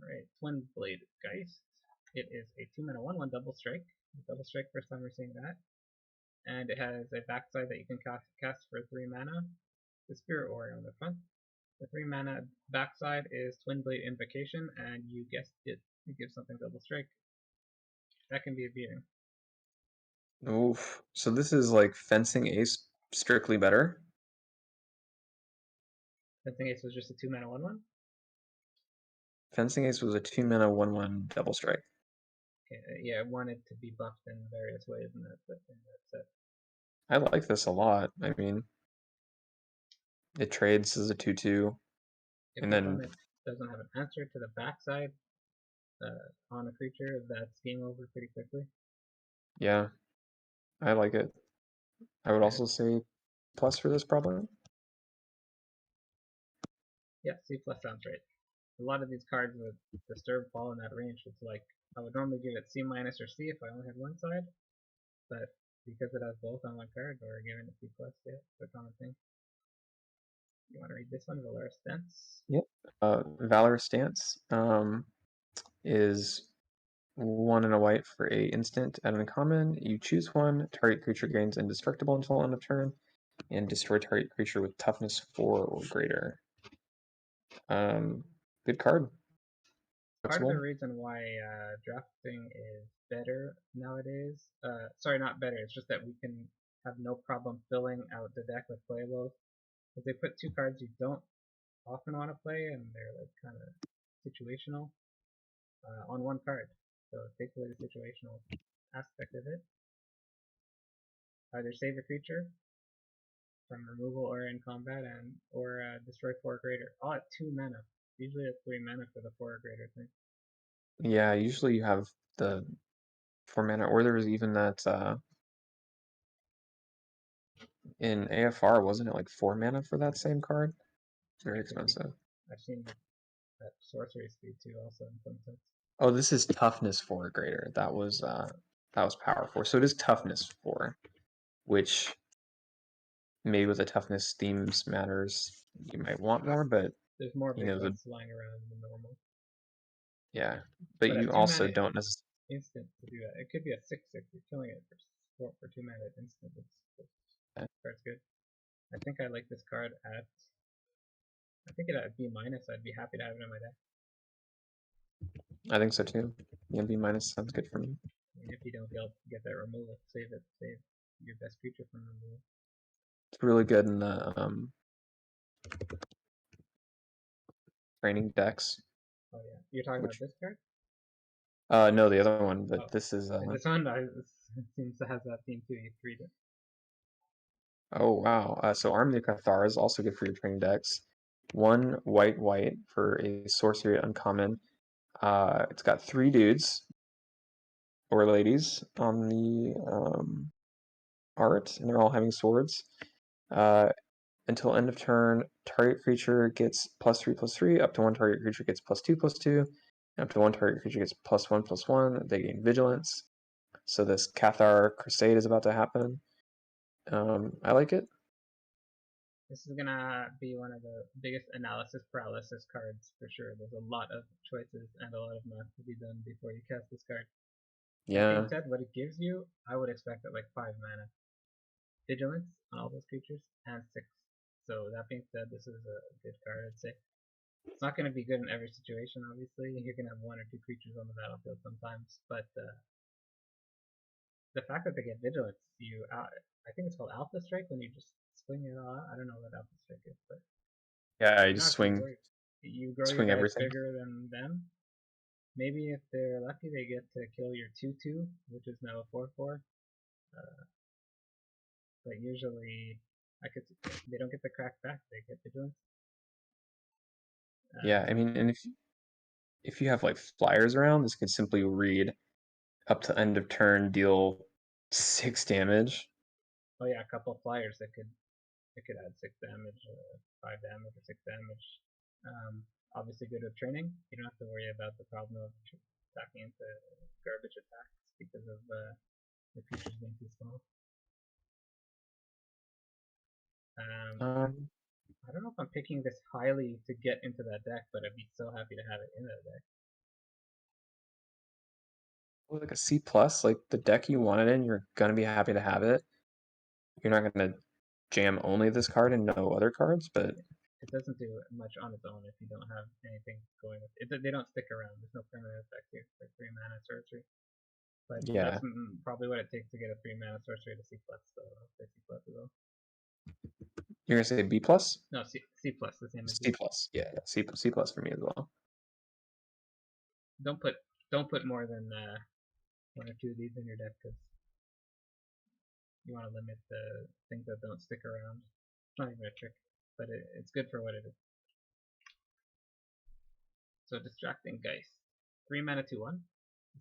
All right, Twin Blade Geist. It is a 2 mana 1/1 double strike. Double strike, first time we're seeing that. And it has a backside that you can cast for 3 mana. The Spirit Warrior on the front. The 3 mana backside is Twin Blade Invocation, and you guessed it, it gives something double strike. That can be a beating. Oof. So this is like fencing ace strictly better. Fencing Ace was just a 2 mana 1/1. Fencing ace was a 2 mana 1/1 double strike. Okay, yeah, it wanted to be buffed in various ways in that set. I like this a lot. I mean, it trades as a 2/2, If and the then opponent doesn't have an answer to the backside on a creature, that's game over pretty quickly. yeah, I like it. I would Okay. also say plus for this probably. Yeah, C plus sounds right. A lot of these cards with Disturb fall in that range. It's like I would normally give it C minus or C if I only had one side, but because it has both on one card, we're giving it C plus. Yeah, it's a common thing. You want to read this one, Valera Stance? Yep. Valor Stance is 1 and a white for a instant at an uncommon. You choose one. Target creature gains indestructible until end of turn, and destroy target creature with toughness 4 or greater. Good card. Part of the Flexible. reason why drafting is better nowadays, sorry, not better, it's just that we can have no problem filling out the deck with playables. Because they put 2 cards you don't often want to play, and they're like kind of situational on one card. So it takes away the situational aspect of it. Either save a creature from removal or in combat, or destroy 4 or greater. All at 2 mana. Usually it's 3 mana for the 4 or greater thing. Yeah, usually you have the 4 mana, or there was even that in AFR, wasn't it like 4 mana for that same card? Very It could be. expensive. I've seen that sorcery speed too, also in some sense. Oh, this is toughness 4 or greater. That was power 4. So it is toughness 4, which maybe with the toughness themes matters. You might want more, but There's more you big know the ones flying around than normal. yeah. But But a you 2-mana also don't necessarily. instant to do that. It could be a 6/6. You're killing it for 2-mana instant. This card's good. I think I like this card at. I think it at B minus. I'd be happy to have it in my deck. I think so too. Yeah, B minus sounds good for me. I mean, if you don't get that removal, save it. Save your best creature from removal. It's really good in the training decks. Oh yeah, you're talking about Which this card? no, the other one, Oh, but this is this one seems to have that theme too. You read it. oh wow. So Army of Cathar is also good for your training decks. 1 white white for a sorcery uncommon. It's got 3 dudes or ladies on the art, and they're all having swords. Until end of turn, target creature gets +3/+3. Up to 1 target creature gets +2/+2. And up to 1 target creature gets +1/+1. They gain vigilance. So this Cathar Crusade is about to happen. I like it. This is gonna be one of the biggest analysis paralysis cards for sure. There's a lot of choices and a lot of math to be done before you cast this card. That being Yeah. said, what it gives you, I would expect at like 5 mana. Vigilance on all those creatures, and 6. So that being said, this is a good card, I'd say. It's not going to be good in every situation, obviously. You're going to have 1 or 2 creatures on the battlefield sometimes, but the fact that they get Vigilance, I think it's called Alpha Strike when you just swing it all out. I don't know what Alpha Strike is, but Yeah, you you don't just have to swing worry. You grow your swing guys everything. bigger than them. Maybe if they're lucky, they get to kill your 2/2, which is now a 4/4. But usually, they don't get the crack back. They get Vigilance. Yeah, I So mean, and if you have like flyers around, this could simply read up to end of turn, deal 6 damage. oh yeah, a couple of flyers that could add 6 damage, 5 damage, or 6 damage. Obviously good with training. You don't have to worry about the problem of attacking into garbage attacks because of the creatures being too small. Um, I don't know if I'm picking this highly to get into that deck, but I'd be so happy to have it in that deck. like a C plus, like the deck you want it in, you're gonna be happy to have it. You're not gonna jam only this card and no other cards, but It doesn't do much on its own if you don't have anything going with it. They don't stick around. There's no permanent effect here for 3 mana sorcery. But that's yeah. probably what it takes to get a 3 mana sorcery to C plus. So I'll say C plus as well. You're gonna say B plus? No, C plus, the same as C B. plus. Yeah, C plus for me as well. Don't put more than 1 or 2 of these in your deck because you want to limit the things that don't stick around. It's not even a trick, but it's good for what it is. So distracting Geist, 3 mana 2/1.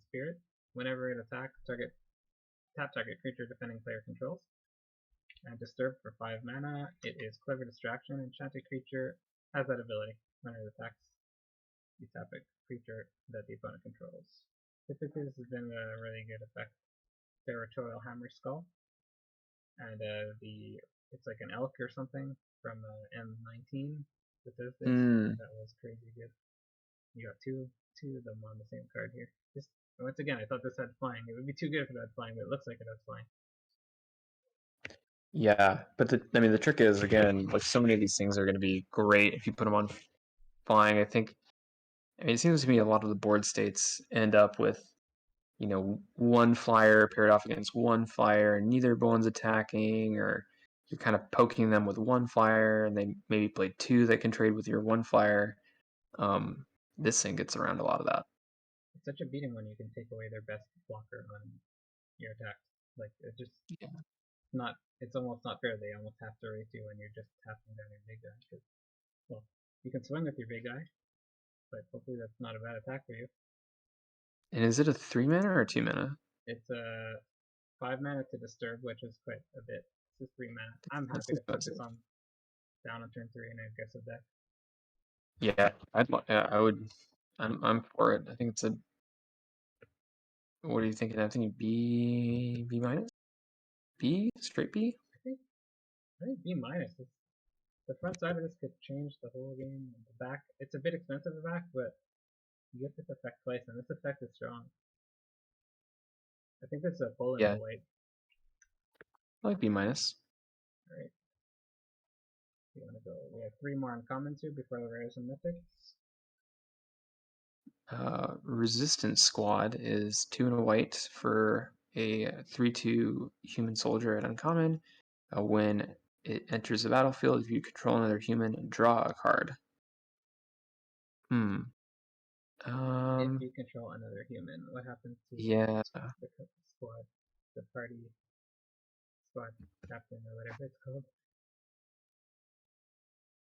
Spirit. Whenever it attacks, tap target creature defending player controls. And disturb for 5 mana. It is Clever Distraction. Enchanted creature has that ability. When it attacks, you tap a creature that the opponent controls. Typically, this has been a really good effect. Territorial Hammer Skull, and it's like an elk or something from M19 that does this. Mm. That was crazy good. You got two of them on the same card here. Just once again, I thought this had flying. It would be too good if it had flying, but it looks like it has flying. Yeah, but the trick is again, like so many of these things are gonna be great if you put them on flying. I mean, it seems to me a lot of the board states end up with, one flyer paired off against one flyer, and neither one's attacking, or you're kind of poking them with one flyer, and they maybe play 2 that can trade with your one flyer. This thing gets around a lot of that. It's such a beating when you can take away their best blocker on your attack. Like it just Yeah. not. It's almost not fair. They almost have to race you when you're just tapping down your big guy. Cause, well, you can swing with your big guy, but hopefully that's not a bad attack for you. And is it a 3 mana or 2 mana? It's a 5 mana to disturb, which is quite a bit. This is 3 mana. I'm That's happy to put this expensive. on down on turn 3 in an aggressive deck. Yeah, I would. I'm for it. I think it's a What are you thinking, Anthony? B minus? B? Straight B? I think B minus. The front side of this could change the whole game. The back, it's a bit expensive the back, but you get this effect twice, and this effect is strong. I think this is a pull into Yeah, white. I like B minus. Alright. You wanna go? We have 3 more uncommons here before the rares and mythics. Resistance Squad is 2 and a white for a 3/2 human soldier at uncommon. When it enters the battlefield, if you control another human, draw a card. If you control another human, what happens to Yeah. the squad, the party squad captain or whatever it's called?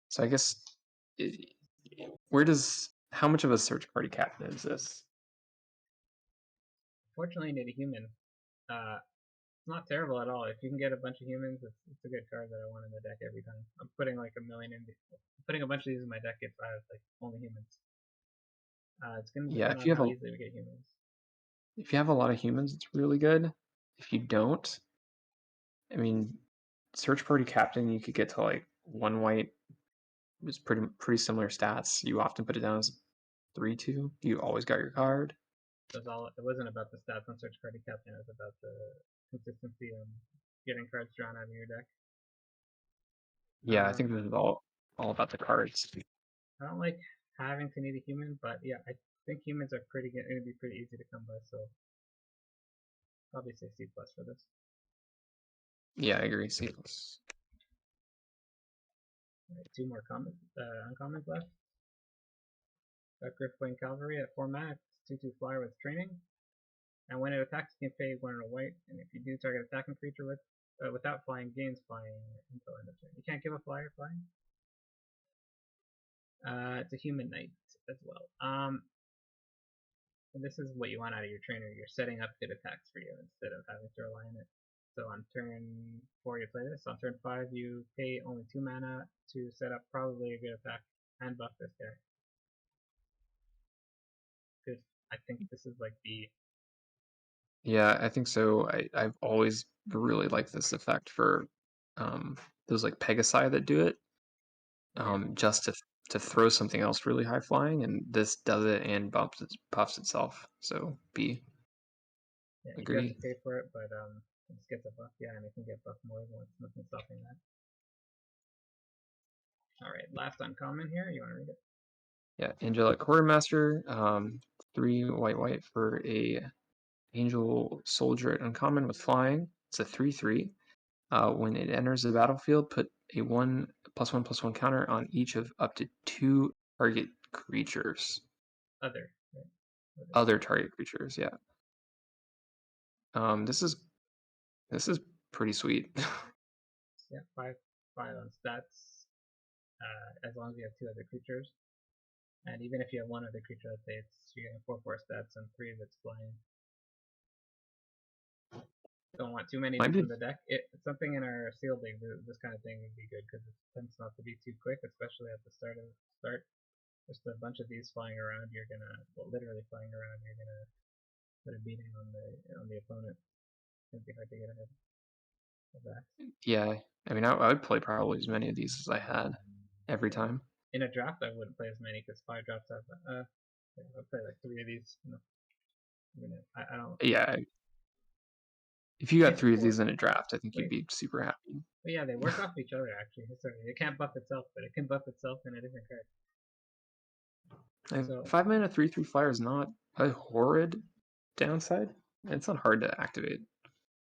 So I guess how much of a search party captain is this? Fortunately, you need a human. It's not terrible at all. If you can get a bunch of humans, it's a good card that I want in the deck every time. I'm putting like a million in. Putting a bunch of these in my deck if I have like only humans. It's gonna Yeah, depend on how easily we get humans. if you have a lot of humans, it's really good. If you don't, I mean, search party captain, you could get to like 1 white. It's pretty similar stats. You often put it down as 3/2. You always got your card. It wasn't about the stats on search party captain. It was about the consistency and getting cards drawn out of your deck. Yeah, I think this is all about the cards. I don't like having to need a human, but yeah, I think humans are going to be pretty easy to come by. So probably say C plus for this. Yeah, I agree. C+. Alright, 2 more uncommons left. Got Griffwing Cavalry at 4 mana, 2/2 flyer with training. And when it attacks, you can pay 1 and a white. And if you do target attacking creature without flying, gains flying until end of turn. You can't give a flyer flying. It's a human knight as well. And this is what you want out of your trainer. You're setting up good attacks for you instead of having to rely on it. So on turn 4 you play this. On turn 5 you pay only 2 mana to set up probably a good attack and buff this guy. Good. I think this is like the... Yeah, I think so. I've always really liked this effect for those like Pegasi that do it. Just to throw something else really high flying, and this does it and buffs itself. So B. Yeah, you do have Agree. to pay for it, but it just gets a buff. Yeah, and it can get buffed more once. Nothing stopping that. Alright, last uncommon here. You want to read it? Yeah, Angelic Quartermaster, 3 white for a Angel Soldier at uncommon with flying. It's a 3/3. When it enters the battlefield, put a 1/1/1 counter on each of up to 2 target creatures. Other. Right? Other target creatures, yeah. This is pretty sweet. Yeah, 5 on stats. As long as you have 2 other creatures. And even if you have 1 other creature, let's say you're getting 4/4 stats and 3 of it's flying. Don't want too many in the deck. Something in our sealed league, this kind of thing would be good because it tends not to be too quick, especially at the start. Just a bunch of these flying around, you're gonna, well, literally flying around, you're gonna put a beating on the opponent. It's gonna be hard to get ahead of that. Yeah, I mean, I would play probably as many of these as I had every time. In a draft, I wouldn't play as many because 5 drafts have. I'd play like 3 of these. I don't. Yeah, if you got 3 of these in a draft, I think you'd be super happy. But yeah, they work off each other actually. Sorry, it can't buff itself, but it can buff itself in a different card. So 5 mana 3/3 flyer is not a horrid downside. It's not hard to activate.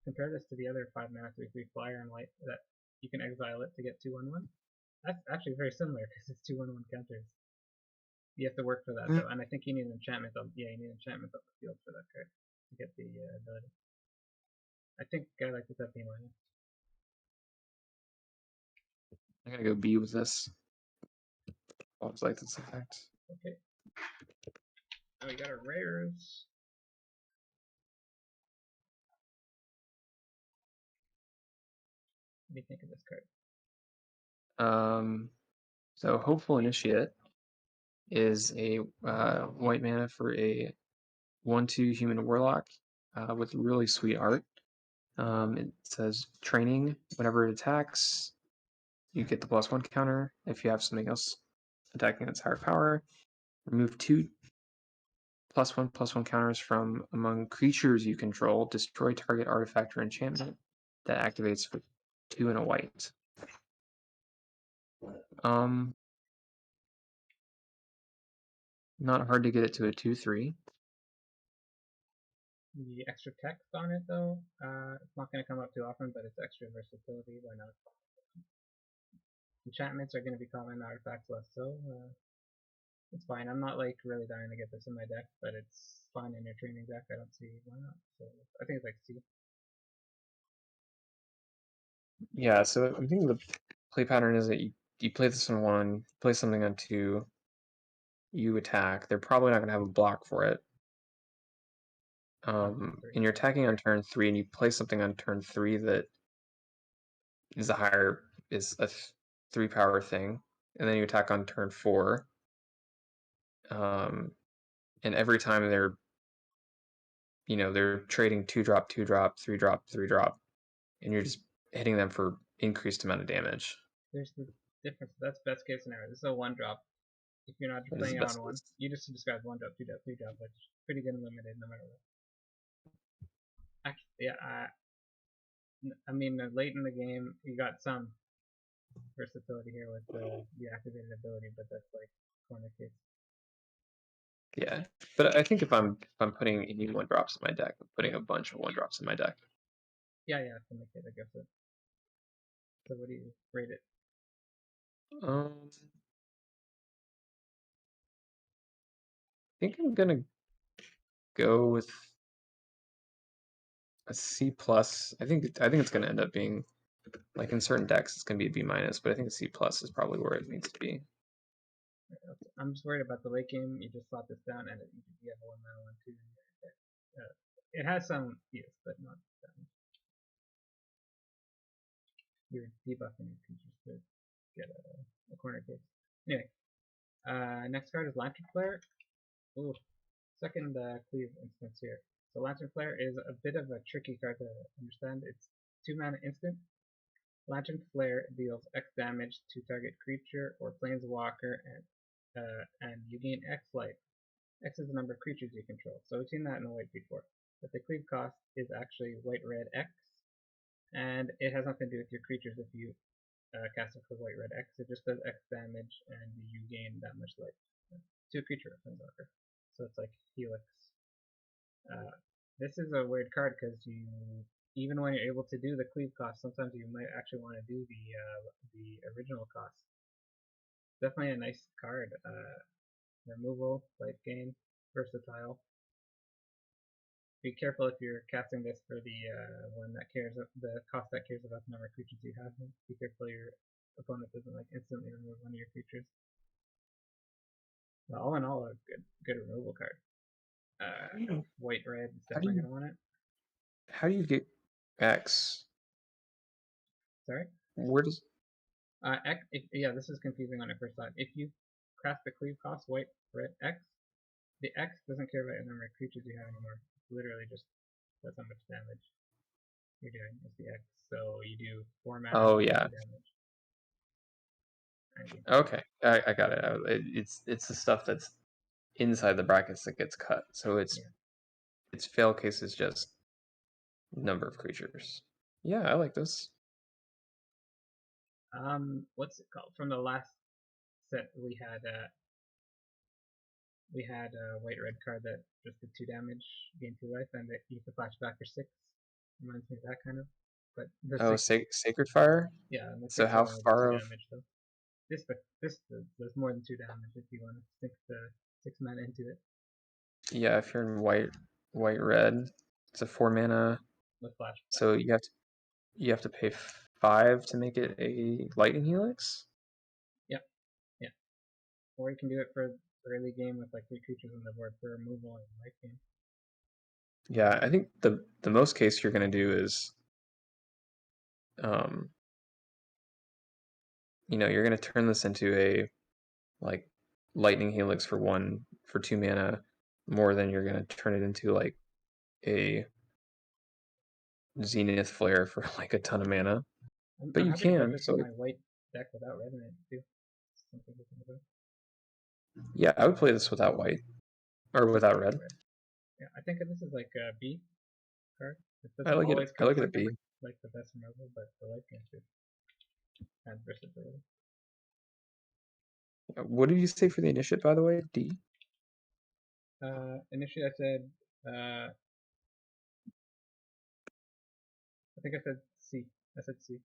Compare this to the other 5 mana 3/3 flyer and white that you can exile it to get 2/1/1. That's actually very similar because it's 2/1/1 counters. You have to work for that though, and I think you need an enchantment. You need enchantment up the field for that card to get the ability. I think I like this at B minus. I'm gonna go B with this. I always like this effect. Okay. Now we got our rares. What do you think of this card? So Hopeful Initiate is a white mana for a 1/2 human warlock. with really sweet art. It says training. Whenever it attacks, you get the +1 counter. If you have something else attacking its higher power, remove 2 +1/+1 counters from among creatures you control. Destroy target artifact or enchantment that activates for 2 and a white. Not hard to get it to a 2/3. The extra text on it, though, it's not going to come up too often, but it's extra versatility. Why not? Enchantments are going to be common, artifacts less so. It's fine. I'm not like really dying to get this in my deck, but it's fine in your training deck. I don't see why not. So I think it's like C. Yeah, so I think the play pattern is that you play this on 1, play something on 2, you attack. They're probably not going to have a block for it. And you're attacking on turn 3, and you play something on turn 3 that is a 3 power thing, and then you attack on turn 4. And every time they're trading 2-drop, 2-drop, 3-drop, 3-drop, and you're just hitting them for increased amount of damage. There's the difference. That's best case scenario. This is a 1-drop. If you're not playing it on 1, you just describe 1-drop, 2-drop, 3-drop, which is pretty good and limited no matter what. Actually, yeah, I mean, late in the game, you got some versatility here with the activated ability, but that's like corner case. Yeah, but I think if I'm putting any 1-drops in my deck, I'm putting a bunch of 1-drops in my deck. Yeah, to make it, I guess it. So what do you rate it? I think I'm gonna go with a C+. I think it's gonna end up being, like, in certain decks it's gonna be a B-, but I think a C+ is probably where it needs to be. I'm just worried about the late game. You just slot this down, and you have a 1-mana 1/2. It has some use, but not that much. You're debuffing your creatures to get a corner case. Anyway, next card is Lantern Flare. Ooh, second cleave instance here. So Lantern Flare is a bit of a tricky card to understand. It's 2-mana instant. Lantern Flare deals X damage to target creature or planeswalker, and you gain X life. X is the number of creatures you control. So we've seen that in the white before. But the cleave cost is actually white-red X, and it has nothing to do with your creatures if you cast it for white-red X. It just does X damage, and you gain that much life to a creature or planeswalker. So it's like Helix. This is a weird card because even when you're able to do the cleave cost, sometimes you might actually want to do the original cost. Definitely a nice card. Removal, life gain, versatile. Be careful if you're casting this for the one that cares, the cost that cares about the number of creatures you have. Be careful your opponent doesn't like instantly remove one of your creatures. Well, all in all, a good removal card. White red is definitely gonna want it. How do you get X? Sorry. Where does X? Yeah, this is confusing on your first thought. If you cast the cleave cost white red X, the X doesn't care about the number of creatures you have anymore. It's literally just that's how much damage you're doing is the X. So you do 4 mana. Oh yeah. Damage. Okay, I got it. It's the stuff that's inside the brackets that gets cut. So its fail case is just number of creatures. Yeah, I like this. What's it called? From the last set we had a white red card that just did 2 damage, gain 2 life, and you can flash back for 6. Reminds me of that kind of. But Sacred Fire. Yeah. And so how far? Damage though. This does more than 2 damage if you want to stick the 6 mana into it. Yeah, if you're in white red, it's a 4 mana. With flash. So you have to pay 5 to make it a Lightning Helix. Yep. Yeah. Or you can do it for early game with like 3 creatures on the board for removal and life gain. Yeah, I think the most case you're gonna do is, you're gonna turn this into a like Lightning Helix for 2 mana, more than you're gonna turn it into like a Zenith Flare for like a ton of mana. But I'm you happy to put can, this so in my white deck without red in it too. Something to think about. yeah, I would play this without white. Or without Without red. red. Yeah, I think this is like a B card. It I doesn't like it. always I like it construct at B. like the best removal, but the life gain too has versatility. What did you say for the initiate, by the way? D? Initially I said I think I said C. I said C.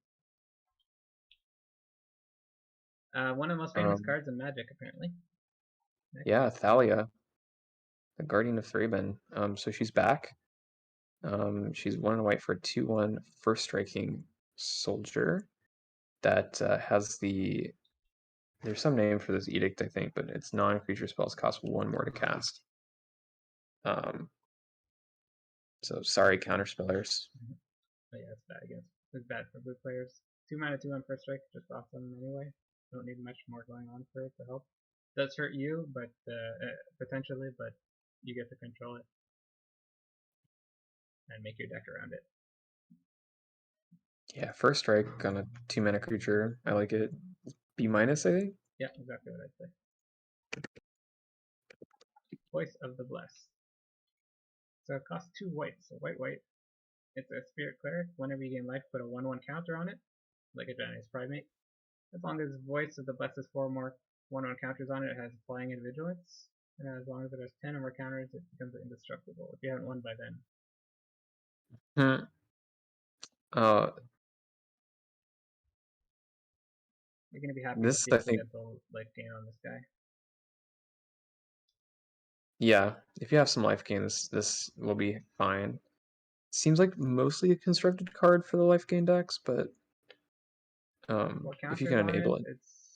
One of the most famous cards in Magic, apparently. Next. Yeah, Thalia, the Guardian of Thraben. So she's back. She's 1 white for a 2/1 first striking soldier that has the. There's some name for this edict, I think, but it's non-creature spells cost 1 more to cast. So sorry, counterspellers. Oh yeah, it's bad against. It's bad for blue players. 2 mana, 2 on first strike, just awesome anyway. Don't need much more going on for it to help. Does hurt you, but potentially, but you get to control it and make your deck around it. Yeah, first strike on a 2 mana creature. I like it. B minus, I think. Yeah, exactly what I'd say. Voice of the Blessed. So it costs 2 whites. So white. It's a spirit cleric. Whenever you gain life, put a 1/1 counter on it, like a Giant's Primate. As long as Voice of the Blessed has 4 more 1/1 counters on it, it has Flying and Vigilance. And as long as it has 10 or more counters, it becomes indestructible if you haven't won by then. Hmm. You're going to be happy to This see I if you think, get the life gain on this guy. yeah. If you have some life gain, this will be fine. Seems like mostly a constructed card for the life gain decks, but What if you counters can on it? enable it,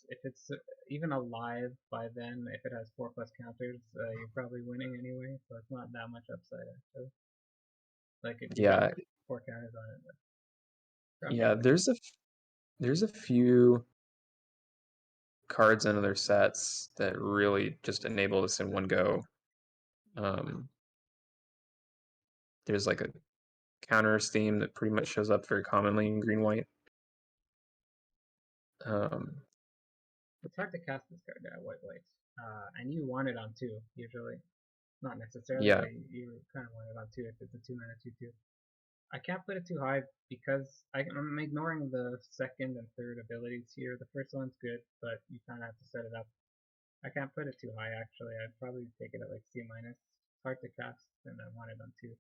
If it's even alive by then, if it has 4+ counters, you're probably winning anyway. So it's not that much upside actually. Like if you got yeah, 4 counters on it, probably yeah. win. There's a few cards in other sets that really just enable this in one go. Um, there's like a counters theme that pretty much shows up very commonly in green white. It's hard to cast this card at white. And you want it on 2 usually. Not necessarily, Yeah, but you kind of want it on 2 if it's a 2 mana 2/2. I can't put it too high because I'm ignoring the second and third abilities here. The first one's good, but you kind of have to set it up. I can't put it too high actually. I'd probably take it at like C minus. It's hard to cast, and I want it on 2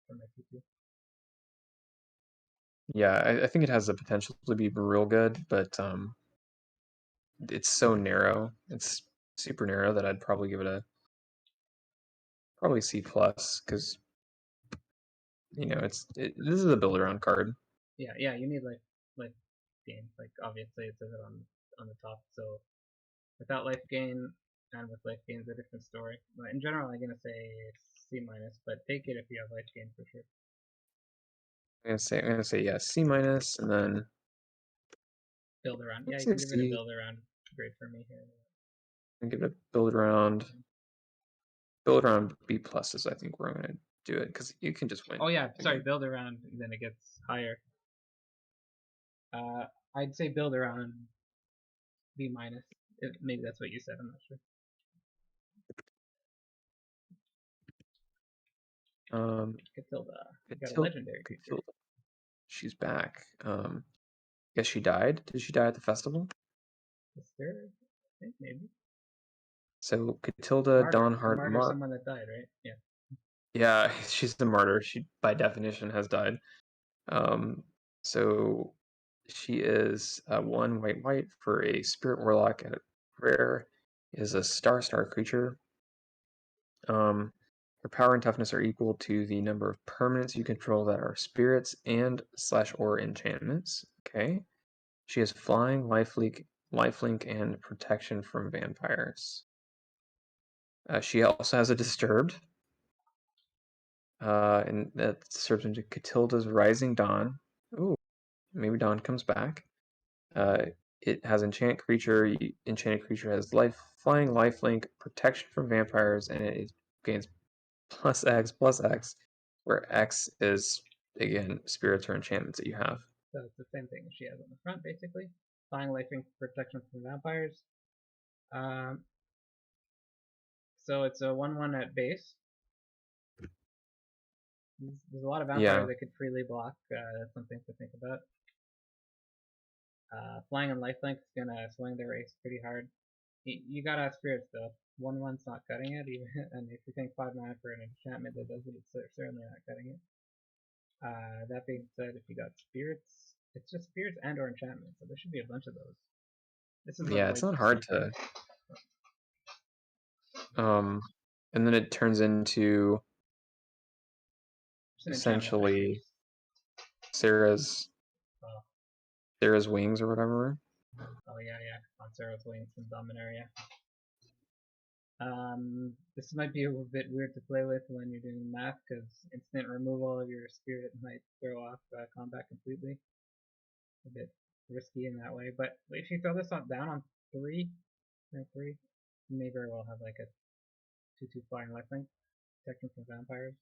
for my 2/2. yeah. I think it has the potential to be real good, but it's so narrow. It's super narrow that I'd probably give it a probably C plus because this is a build around card. Yeah. You need like gain. Like obviously it says it on the top. So without life gain and with life gain is a different story. But in general, I'm gonna say C minus, but take it if you have life gain for sure. I'm gonna say yes, C minus, and then Build around. Yeah, let's you say can give it a C. build around. Great for me here. And give it a build around. Build around B pluses. I think we're gonna do it because you can just win. Oh yeah, sorry, Again. build around, then it gets higher. I'd say build around B minus. Maybe that's what you said. I'm not sure. Catilda. You got a legendary creature. Catilda. She's back. Guess she died. Did she die at the festival? Sister? I think maybe. So Catilda Dawnheart Martyr someone that died, right? Yeah. Yeah, she's the martyr. She by definition has died. So she is 1 white for a spirit warlock at rare. Is a star creature. Her power and toughness are equal to the number of permanents you control that are spirits and/or enchantments. Okay. She has flying, lifelink, and protection from vampires. She also has a disturbed, and that serves into Catilda's Rising Dawn. Ooh, maybe Dawn comes back. It has enchanted creature. Enchanted creature has flying, lifelink, protection from vampires, and it gains +X, where X is again, spirits or enchantments that you have. So it's the same thing she has on the front, basically. Flying, Lifelink, protection from vampires. So it's a 1/1 at base. There's a lot of vampires Yeah. that could freely block. That's something to think about. Flying and lifelink is gonna swing the race pretty hard. You gotta have spirits though. 1/1's not cutting it, even, and if you think 5 mana for an enchantment that does it, it's certainly not cutting it. That being said, if you got spirits, it's just spirits and or enchantments, so there should be a bunch of those. This is a Yeah, it's white not hard card. and then it turns into Just an enchantment. essentially Sarah's Oh, Sarah's wings or whatever. oh yeah, on Sarah's Wings and Dominaria. This might be a little bit weird to play with when you're doing math, because instant removal of your spirit might throw off combat completely. A bit risky in that way, but if you throw this down on 3, you may very well have like a 2/2 flying lifelink, protection from vampires.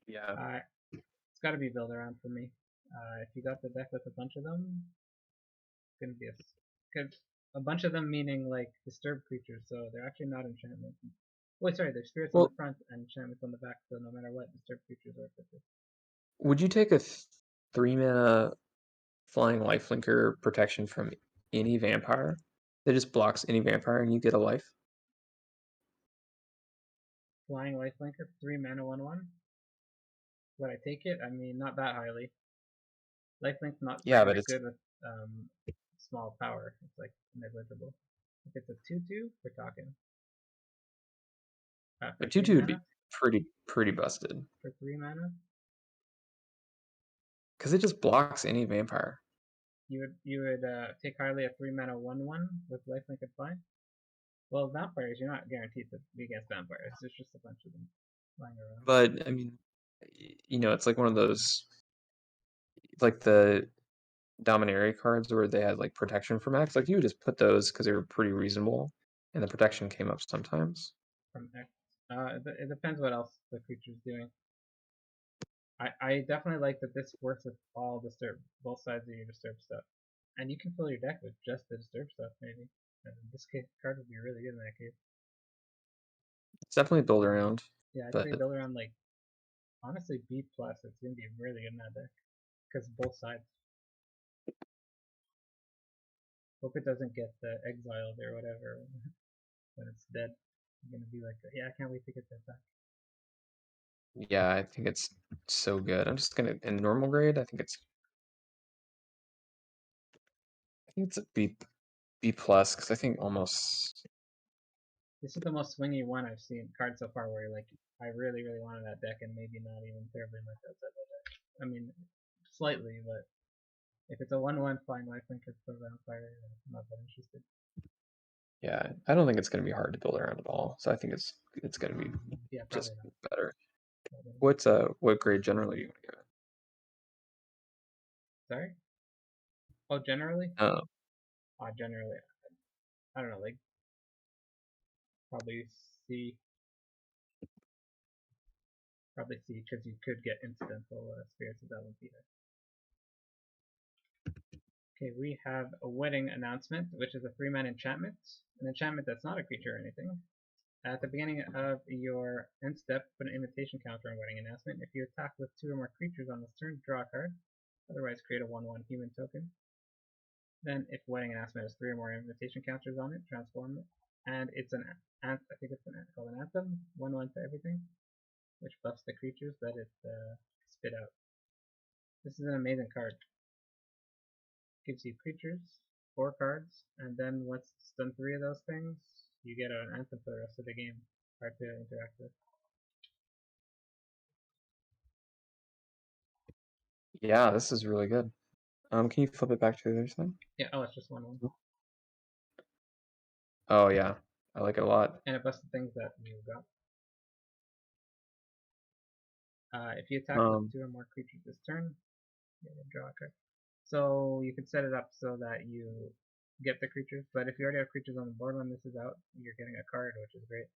Yeah. It's got to be built around for me. If you got the deck with a bunch of them, it's gonna be a bunch of them meaning like disturbed creatures, so they're actually not enchantments. Wait, sorry, they're spirits on Well, the front and enchantments on the back, so no matter what, disturbed creatures are affected. would you take a 3 mana flying lifelinker protection from any vampire that just blocks any vampire and you get a life? Flying lifelinker, 3 mana 1/1. Would I take it? I mean, not that highly. Lifelink's not Yeah, very but it's good with small power. It's like negligible. If it's a 2/2, we're talking. a For 3 2/2 would be mana? pretty busted For 3 mana? because it just blocks any vampire. You would take highly a 3 mana 1/1 with lifelink and flying? Well, vampires, you're not guaranteed to be against vampires. There's just a bunch of them flying around. But I mean, it's like one of those, like the Dominaria cards where they had like protection for max. Like you would just put those because they were pretty reasonable, and the protection came up sometimes. From X. It depends what else the creature's doing. I definitely like that this works with all both sides of your disturb stuff. And you can fill your deck with just the disturb stuff, maybe. And this card would be really good in that case. It's definitely build around, Yeah, I'd but say build around like, honestly, B+. It's going to be really good in that deck. Because both sides. Hope it doesn't get exiled or whatever when it's dead. I'm going to be like, yeah, I can't wait to get that back. yeah, I think it's so good. I'm just gonna in normal grade. I think it's a B plus because I think almost This is the most swingy one I've seen card so far where like I really wanted that deck and maybe not even terribly much outside that deck. I mean, slightly, but if it's a 1/1 flying lifelinker for vampire, I'm not that interested. yeah. I don't think it's gonna be hard to build around at all. So I think it's gonna be Yeah, just probably not. better. Probably not. What grade generally do you want to give it? Sorry? Oh, generally? Oh, Generally, I don't know, like probably C. Probably C because you could get incidental spirits of Valentina. Okay, we have a wedding announcement, which is a 3-mana enchantment. An enchantment that's not a creature or anything. At the beginning of your end step, put an invitation counter on wedding announcement. If you attack with 2 or more creatures on this turn, draw a card. Otherwise, create a 1/1 human token. Then, if wedding announcement has 3 or more invitation counters on it, transform it. And it's I think it's called an anthem, 1/1 to everything, which buffs the creatures that it spit out. This is an amazing card. Gives you creatures, 4 cards, and then once it's done 3 of those things, you get an anthem for the rest of the game. Hard to interact with. yeah, this is really good. Can you flip it back to the other side? Yeah, oh, it's just 1/1. Oh yeah, I like it a lot. And it busts the things that you got. If you attack with 2 or more creatures this turn, you draw a card. So you can set it up so that you get the creatures, but if you already have creatures on the board when this is out, you're getting a card, which is great.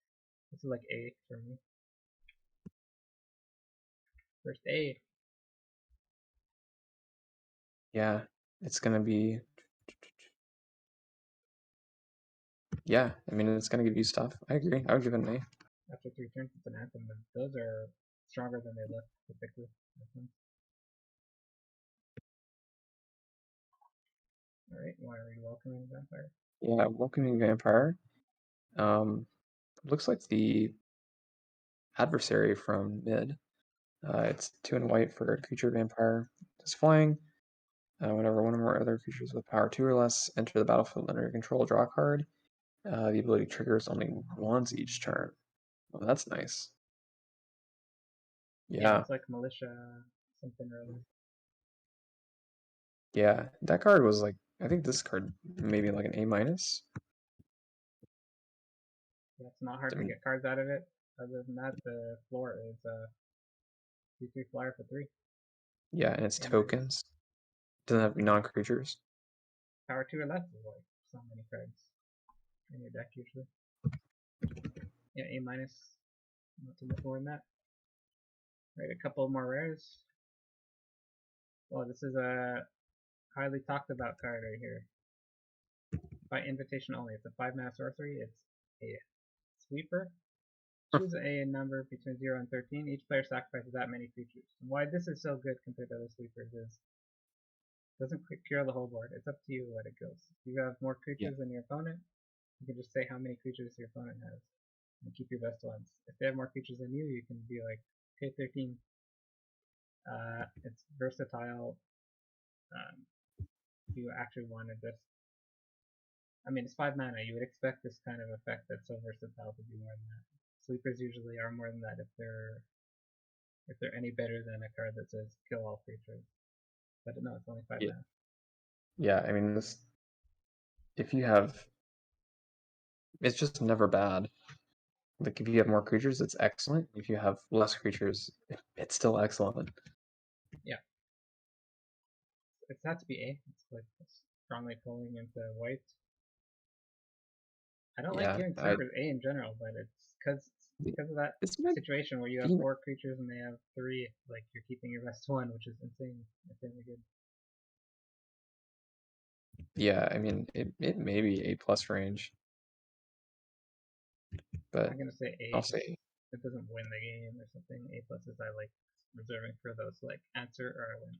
This is like A for me. First A. Yeah, it's gonna be. Yeah, I mean it's gonna give you stuff. I agree. I would give it an A. After 3 turns, it's an anthem, and those are stronger than they look typically. All right, want to read Welcoming Vampire? Yeah, Welcoming Vampire. Looks like the adversary from mid. It's 2 and white for a creature vampire. It's flying. Whenever one or more other creatures with power 2 or less enter the battlefield under your control, draw a card. The ability triggers only once each turn. Oh, that's nice. Yeah, Yeah, it's like Militia something or other. yeah. That card was like, I think this card maybe like an A minus. Yeah, it's not hard I to mean, get cards out of it. Other than that, the floor is 2/3 flyer for 3. yeah, and it's A minus. tokens. Doesn't have to be non-creatures. Power 2 or less is like so many cards in your deck usually. Yeah, A minus. Not too much more than that. Right, a couple more rares. Well, this is a highly talked about card right here. By invitation only. It's a 5-mana sorcery. It's a sweeper. Choose a number between 0 and 13. Each player sacrifices that many creatures. And why this is so good compared to other sweepers is it doesn't cure the whole board. It's up to you what it goes. If you have more Yeah, creatures than your opponent, you can just say how many creatures your opponent has and keep your best ones. If they have more creatures than you can be like, okay, 13. It's versatile. If you actually want to just, I mean, it's 5 mana. You would expect this kind of effect that's so versatile to be more than that. Sleepers usually are more than that if they're any better than a card that says kill all creatures. But no, it's only 5 yeah, mana. yeah. I mean, this if you have, it's just never bad. Like if you have more creatures, it's excellent. If you have less creatures, it's still excellent. Yeah, it's not to be A. It's like strongly pulling into white. I don't like Yeah, giving sleepers A in general, but it's because of that this might situation where you have be. 4 creatures and they have 3. Like you're keeping your best one, which is insane, insanely good. Yeah, I mean, it may be A plus range, but I'm gonna say A I'll because say it doesn't win the game or something. A plus is I like reserving for those like answer or I win.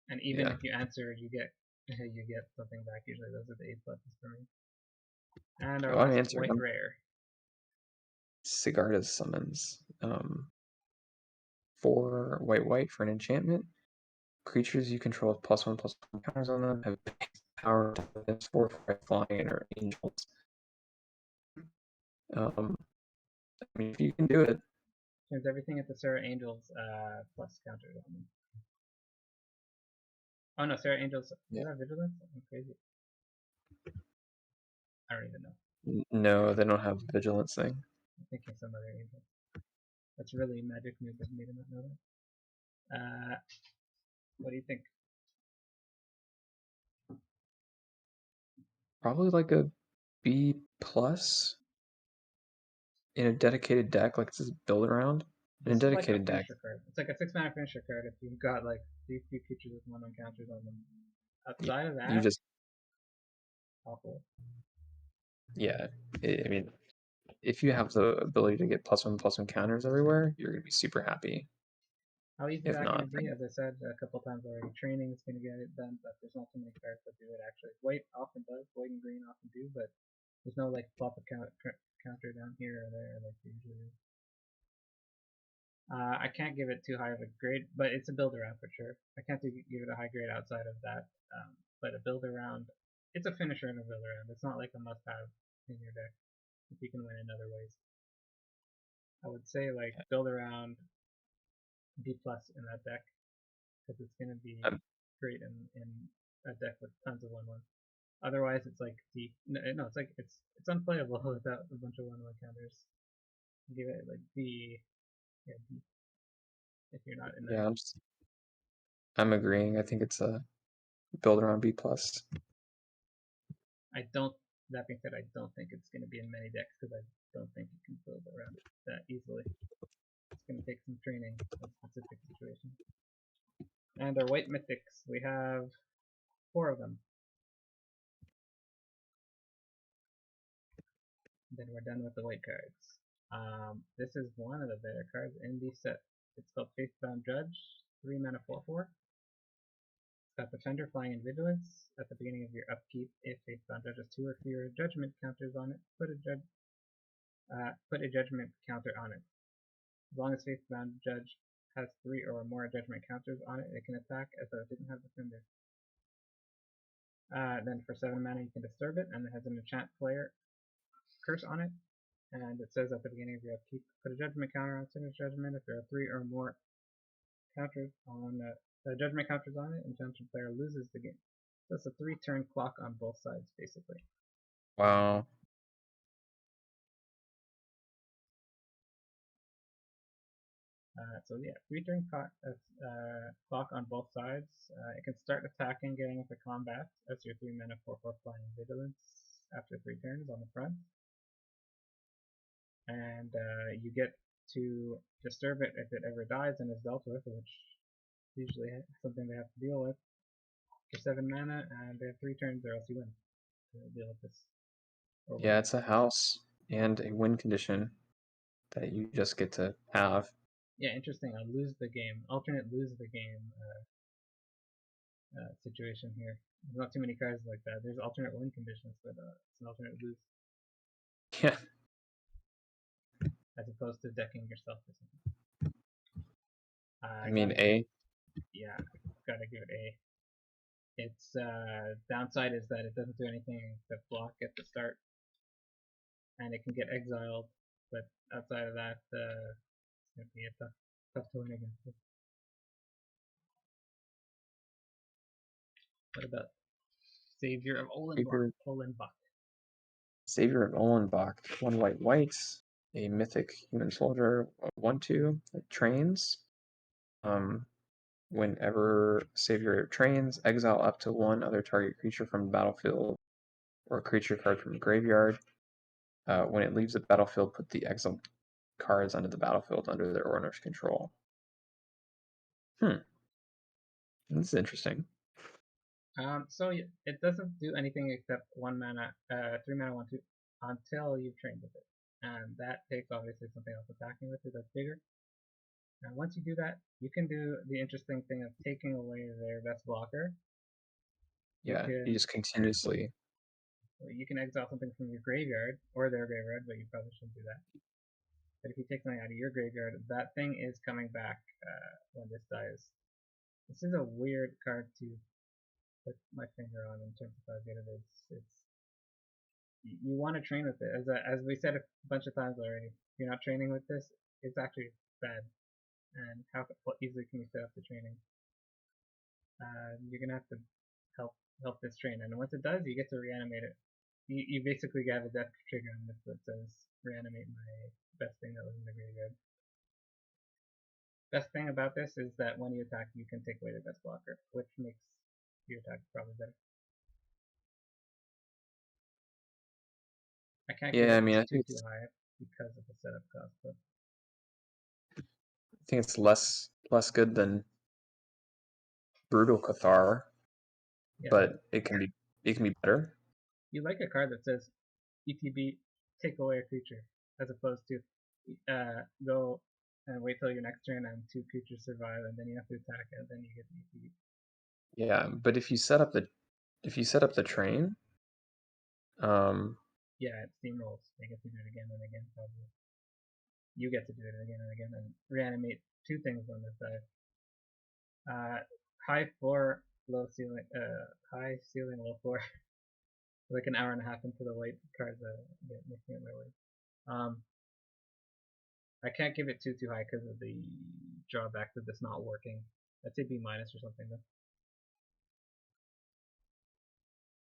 And even yeah. if you answer, you get you get something back. Usually those are the A pluses for me. And our Oh, I'm last answering. white rare. Sigarda's summons. 4 white for an enchantment. Creatures you control with +1/+1 counters on them have power to 4/5 flying and are angels. I mean, if you can do it, Turns everything at the Sarah Angels plus counters on them. Oh no, Sarah Angels. yeah. Is that vigilance? I'm crazy. I don't even know. No, they don't have the vigilance thing. I'm thinking some other angel. That's really magic news of me to not know that. What do you think? Probably like a B plus in a dedicated deck, like this is build around. In a This is like a dedicated deck, finisher card. It's like a 6-mana finisher card if you've got like 3 creatures with 1 counters on them. Outside of you that, just awful. yeah. I mean, if you have the ability to get +1/+1 counters everywhere, you're gonna be super happy. How easy is If that going not, to be? As I said a couple times already, training is going to get it done, but there's not too many cards that do it actually. White often does, white and green often do, but there's no like flop a counter down here or there like there usually is. I can't give it too high of a grade, but it's a build around for sure. I can't give it a high grade outside of that, but a build around, it's a finisher in a build around. It's not like a must have in your deck if you can win in other ways. I would say like build around B plus in that deck because it's going to be um, great in a deck with tons of 1/1. Otherwise, it's like D. No, it's like it's unplayable without a bunch of 1/1 counters. Give it like B, yeah, B if you're not in yeah, that. I'm agreeing. I think it's a build around B plus. I don't. That being said, I don't think it's going to be in many decks because I don't think you can build around it that easily. It's going to take some training in specific situations. And our white mythics, we have 4 of them. Then we're done with the white cards. This is one of the better cards in the set. It's called Faithbound Judge, 3 mana 4/4. It's got Defender, Flying, and Vigilance. At the beginning of your upkeep, if Faithbound Judge has 2 or fewer judgment counters on it, put a judgment counter on it. As long as Faithbound Judge has 3 or more judgment counters on it, it can attack as though it didn't have Defender. Then for 7 mana you can disturb it, and it has an enchant player curse on it. And it says at the beginning of your upkeep, put a judgment counter on Sinner's Judgment. If there are 3 or more counters on judgment counters on it, enchanted player loses the game. So it's a 3-turn clock on both sides, basically. Wow. So yeah, 3-turn clock on both sides. It can start attacking, getting into combat as your 3 mana 4/4 Flying Vigilance after 3 turns on the front. And you get to disturb it if it ever dies and is dealt with, which is usually something they have to deal with. For 7 mana, and they have 3 turns or else you win to deal with this. Yeah, it's a house and a win condition that you just get to have. Yeah, interesting. A lose the game, alternate lose the game situation here. There's not too many cards like that. There's alternate win conditions, but it's an alternate lose. Yeah. As opposed to decking yourself or something. I mean, A. Yeah, gotta give it A. Its downside is that it doesn't do anything to block at the start, and it can get exiled. But outside of that, it's gonna be a tough to win against it. What about Savior of Olenbach? Savior of Olenbach. 1 white, a mythic human soldier, 1/2 that trains. Whenever Savior trains, exile up to 1 other target creature from the battlefield or a creature card from the graveyard. When it leaves the battlefield, put the exiled cards onto the battlefield under their owner's control. This is interesting. So it doesn't do anything except 1 mana, 3 mana 1/2 until you've trained with it, and that takes obviously something else attacking with it that's bigger. And once you do that, you can do the interesting thing of taking away their best blocker. Yeah, you just continuously. You can exile something from your graveyard or their graveyard, but you probably shouldn't do that. But if you take something out of your graveyard, that thing is coming back when this dies. This is a weird card to put my finger on in terms of how good it is. You want to train with it. As we said a bunch of times already, if you're not training with this, it's actually bad. And how easily can you set up the training? You're gonna have to help this train, and once it does, you get to reanimate it. You basically have a death trigger on this that says reanimate my best thing that was in the graveyard. Best thing about this is that when you attack, you can take away the best blocker, which makes your attack probably better. I can't give it too high because of the setup cost, but I think it's less good than Brutal Cathar, yeah, but it can be better. You like a card that says ETB take away a creature, as opposed to go and wait till your next turn and 2 creatures survive and then you have to attack and then you get the ETB. Yeah, but if you set up the train, yeah, it steamrolls. They get to do it again and again, probably. You get to do it again and again and reanimate 2 things on this side. High floor, low ceiling, high ceiling, low floor. Like an hour and a half into the white cards get making it my way. I can't give it too high because of the drawbacks of this not working. I'd say B minus or something though.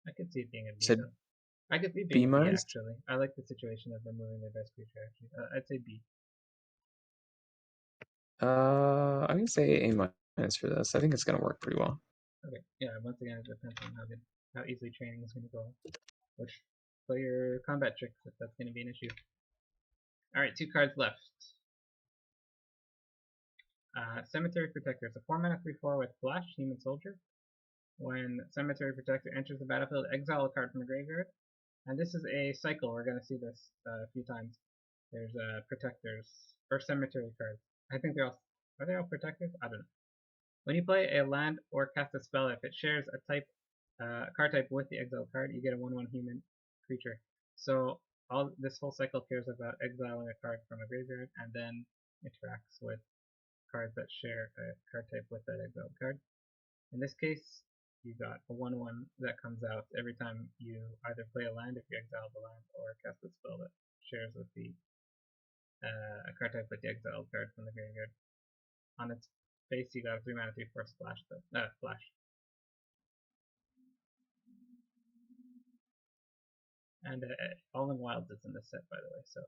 I could see it being a B though. I could see it being a B actually. I like the situation of removing their best creature actually. I'd say B. I would say A minus for this. I think it's gonna work pretty well. Okay. Yeah. Once again, it depends on how easily training is going to go. Which play your combat tricks if that's going to be an issue. All right, 2 cards left. Cemetery Protector. It's a 4-mana 3/4 with Flash, Human Soldier. When Cemetery Protector enters the battlefield, exile a card from the graveyard. And this is a cycle. We're going to see this a few times. There's Protectors, or Cemetery cards. I think they're all, are they all Protectors? I don't know. When you play a land or cast a spell, if it shares a type, card type with the exile card, you get a 1/1 human creature. So this whole cycle cares about exiling a card from a graveyard and then interacts with cards that share a card type with that exiled card. In this case, you got a 1/1 that comes out every time you either play a land if you exile the land or cast a spell that shares with the a card type with the exiled card from the graveyard. On its face, you got a 3-mana 3/4 splash though. Flash. And All in Wilds is in this set, by the way, so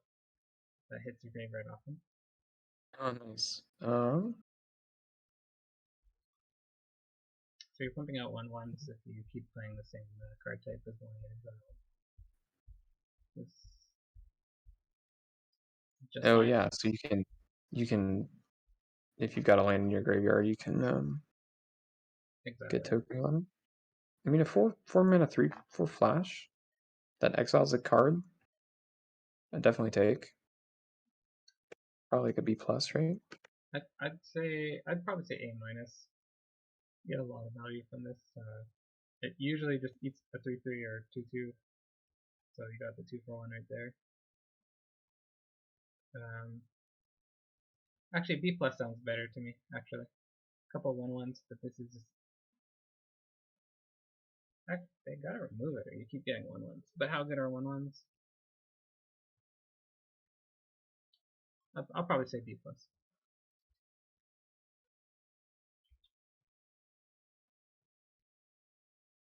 that hits your graveyard often. Oh, nice. So you're pumping out 1/1s if you keep playing the same card type as one of just Oh fine. yeah, so you can if you've got a land in your graveyard, you can get token on it. I mean, a 4-mana 3/4 flash that exiles a card, I'd definitely take. Probably like a B plus, right? I'd probably say A minus. You get a lot of value from this. It usually just eats a 3/3 or 2/2, so you got the 2/1 right there. Actually, B plus sounds better to me. Actually, a couple 1/1s, but this is just. They gotta remove it, or you keep getting 1/1s. But how good are 1/1s? I'll probably say B plus.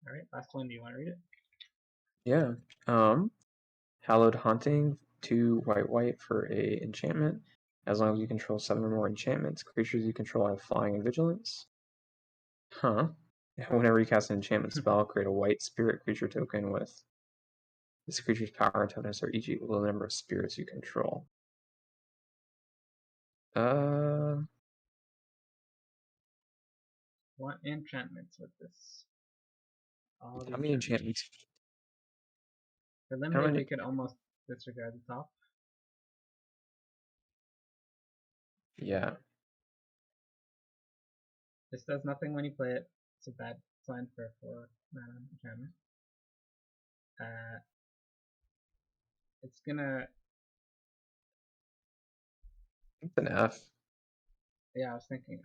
All right, last one. Do you want to read it? Yeah. Hallowed Haunting, 2 white for a enchantment. As long as you control 7 or more enchantments, creatures you control have flying and vigilance. Huh. Whenever you cast an enchantment spell, create a white spirit creature token with this creature's power and toughness are each equal to the number of spirits you control. Want enchantments with this? How many enchantments? For limited, we could almost disregard the top. Yeah. This does nothing when you play it. It's a bad sign for a 4-mana enchantment. It's gonna. It's an F. Yeah, I was thinking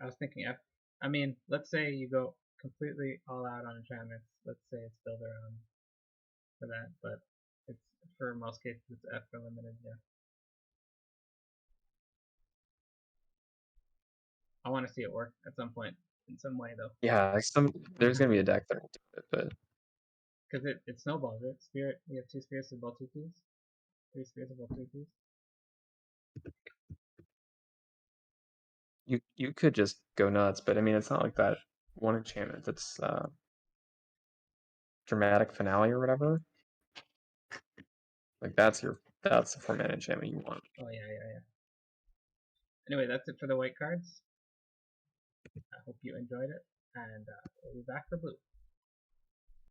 F. I mean, let's say you go completely all out on enchantments. Let's say it's built around for that, but it's for most cases it's F for limited. Yeah. I want to see it work at some point in some way though. Yeah, there's gonna be a deck that will do it, but because it snowballs, right? Spirit, you have 2 spirits of both 2/2s, 3 spirits of both 2/2s. You could just go nuts, but I mean it's not like that one enchantment that's dramatic finale or whatever. Like that's the 4-mana enchantment you want. Oh yeah. Anyway, that's it for the white cards. I hope you enjoyed it, and we'll be back for blue.